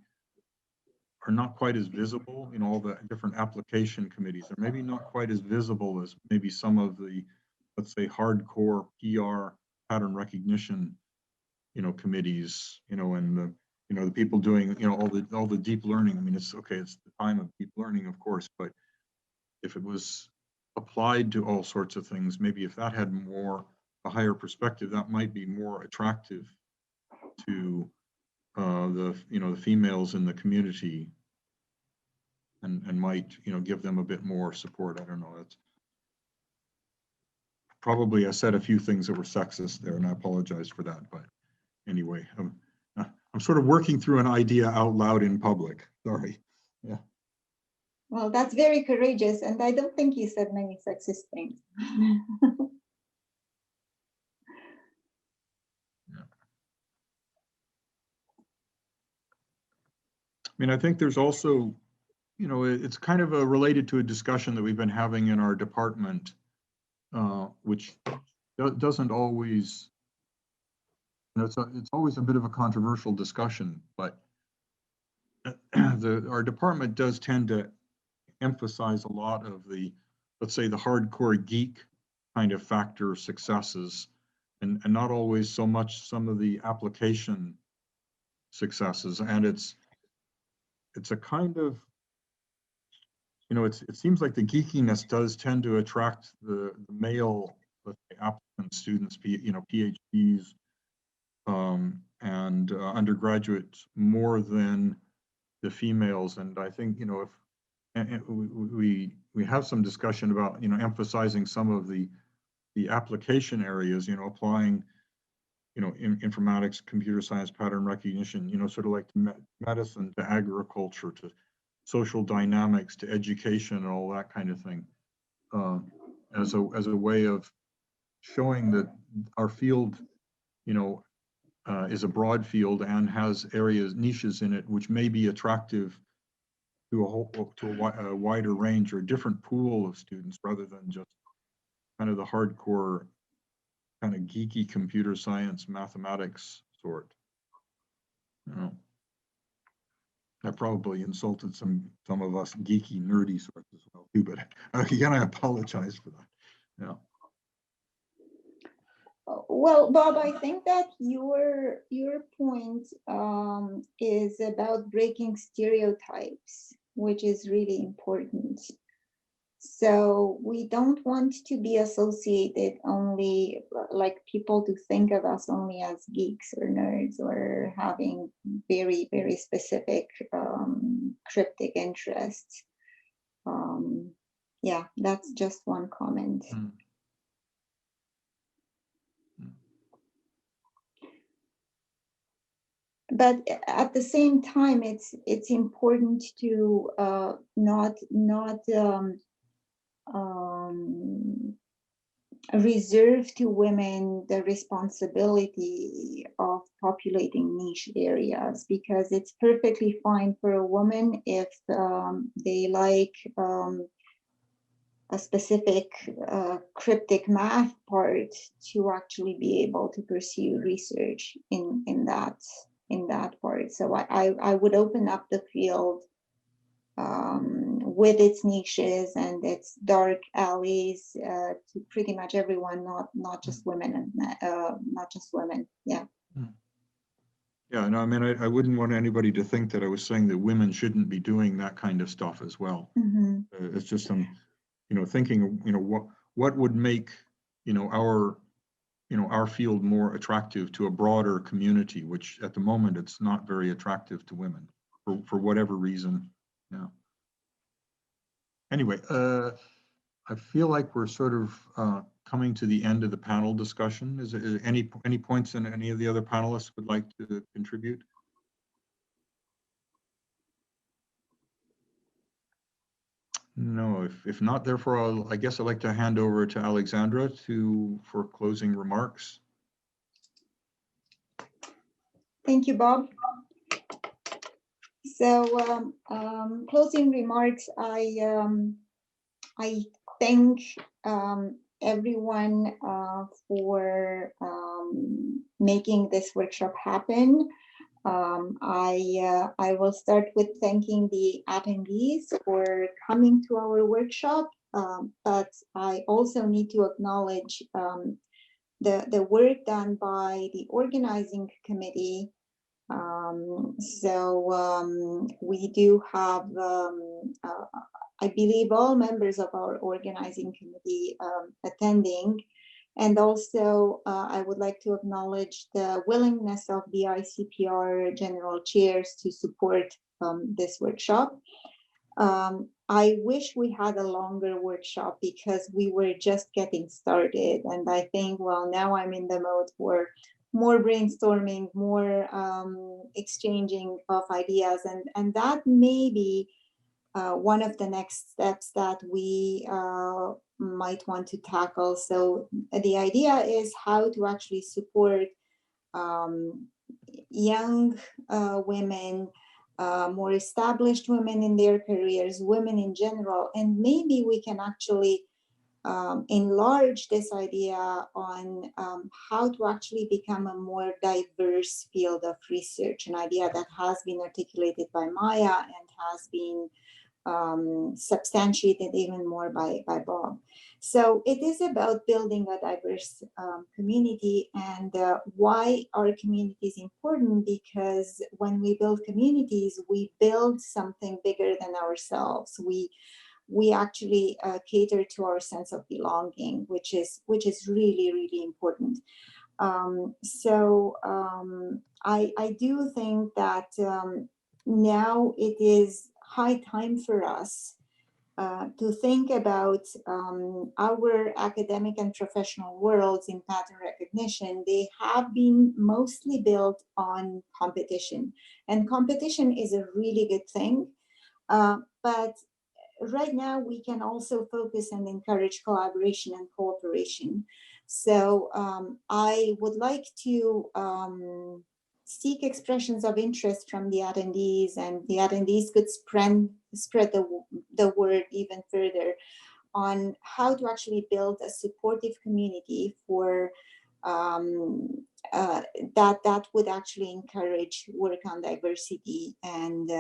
are not quite as visible in all the different application committees. They're maybe not quite as visible as maybe some of the, let's say, hardcore PR pattern recognition, committees, and the people doing, all the deep learning. I mean, it's okay, it's the time of deep learning, of course, but if it was applied to all sorts of things, maybe if that had a higher perspective, that might be more attractive to the females in the community and might, give them a bit more support. I don't know. probably I said a few things that were sexist there, and I apologize for that. But anyway, I'm sort of working through an idea out loud in public. Sorry. Yeah. Well, that's very courageous, and I don't think you said many sexist things. I mean, I think there's also, you know, it's kind of related to a discussion that we've been having in our department, which doesn't always, you know, it's always a bit of a controversial discussion, but our department does tend to emphasize a lot of the, let's say, the hardcore geek kind of factor successes, and not always so much some of the application successes. And it's a kind of, you know, it seems like the geekiness does tend to attract the male, let's say, applicant students, you know, PhDs and undergraduates more than the females. And I think, you know, if we have some discussion about, you know, emphasizing some of the application areas, you know, applying, you know, informatics, computer science, pattern recognition, you know, sort of like medicine to agriculture to social dynamics to education and all that kind of thing, as a way of showing that our field, you know, is a broad field and has areas, niches in it, which may be attractive to a wider range or a different pool of students, rather than just kind of the hardcore kind of geeky computer science mathematics sort. You know, I probably insulted some of us geeky nerdy sorts as well too, but again, I apologize for that. Yeah. Well, Bob, I think that your point is about breaking stereotypes, which is really important. So we don't want to be associated only, like people to think of us only as geeks or nerds or having very, very specific cryptic interests. Yeah, that's just one comment. Mm. But at the same time, it's important to not reserve to women the responsibility of populating niche areas, because it's perfectly fine for a woman if they like a specific cryptic math part to actually be able to pursue research in that part. So I would open up the field with its niches and its dark alleys to pretty much everyone, not just women, and not just women. Yeah. Yeah, no, I mean, I wouldn't want anybody to think that I was saying that women shouldn't be doing that kind of stuff as well. Mm-hmm. It's just some, you know, thinking, you know, what would make, you know, our field more attractive to a broader community, which at the moment it's not very attractive to women for whatever reason. Yeah. Anyway, I feel like we're sort of coming to the end of the panel discussion. Is there any points in any of the other panelists would like to contribute? No, if not, therefore, I guess I'd like to hand over to Alexandra for closing remarks. Thank you, Bob. So closing remarks, I thank everyone for making this workshop happen. I will start with thanking the attendees for coming to our workshop, but I also need to acknowledge the work done by the organizing committee. We do have, I believe, all members of our organizing committee attending. And also, I would like to acknowledge the willingness of the ICPR general chairs to support this workshop. I wish we had a longer workshop because we were just getting started. And I think, well, now I'm in the mode for more brainstorming, more exchanging of ideas. And that may be one of the next steps that we might want to tackle. So the idea is how to actually support young women, more established women in their careers, women in general, and maybe we can actually enlarge this idea on how to actually become a more diverse field of research, an idea that has been articulated by Maya and has been substantiated even more by Bob. So it is about building a diverse community. And why are communities important? Because when we build communities, we build something bigger than ourselves. We actually cater to our sense of belonging, which is really, really important. I do think that now it is high time for us to think about our academic and professional worlds in pattern recognition. They have been mostly built on competition, and competition is a really good thing. But right now we can also focus and encourage collaboration and cooperation. So I would like to seek expressions of interest from the attendees, and the attendees could spread the word even further on how to actually build a supportive community for that would actually encourage work on diversity and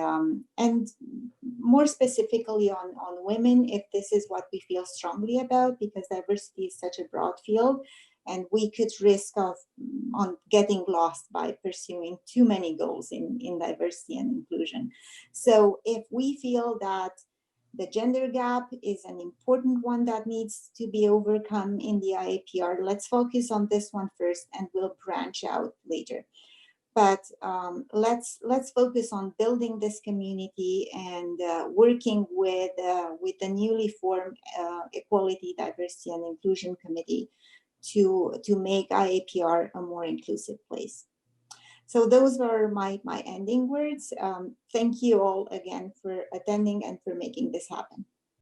more specifically on women, if this is what we feel strongly about, because diversity is such a broad field and we could risk of on getting lost by pursuing too many goals in diversity and inclusion. So if we feel that the gender gap is an important one that needs to be overcome in the IAPR, let's focus on this one first and we'll branch out later. But let's focus on building this community and working with the newly formed Equality, Diversity and Inclusion Committee to make IAPR a more inclusive place. So those were my ending words. Thank you all again for attending and for making this happen.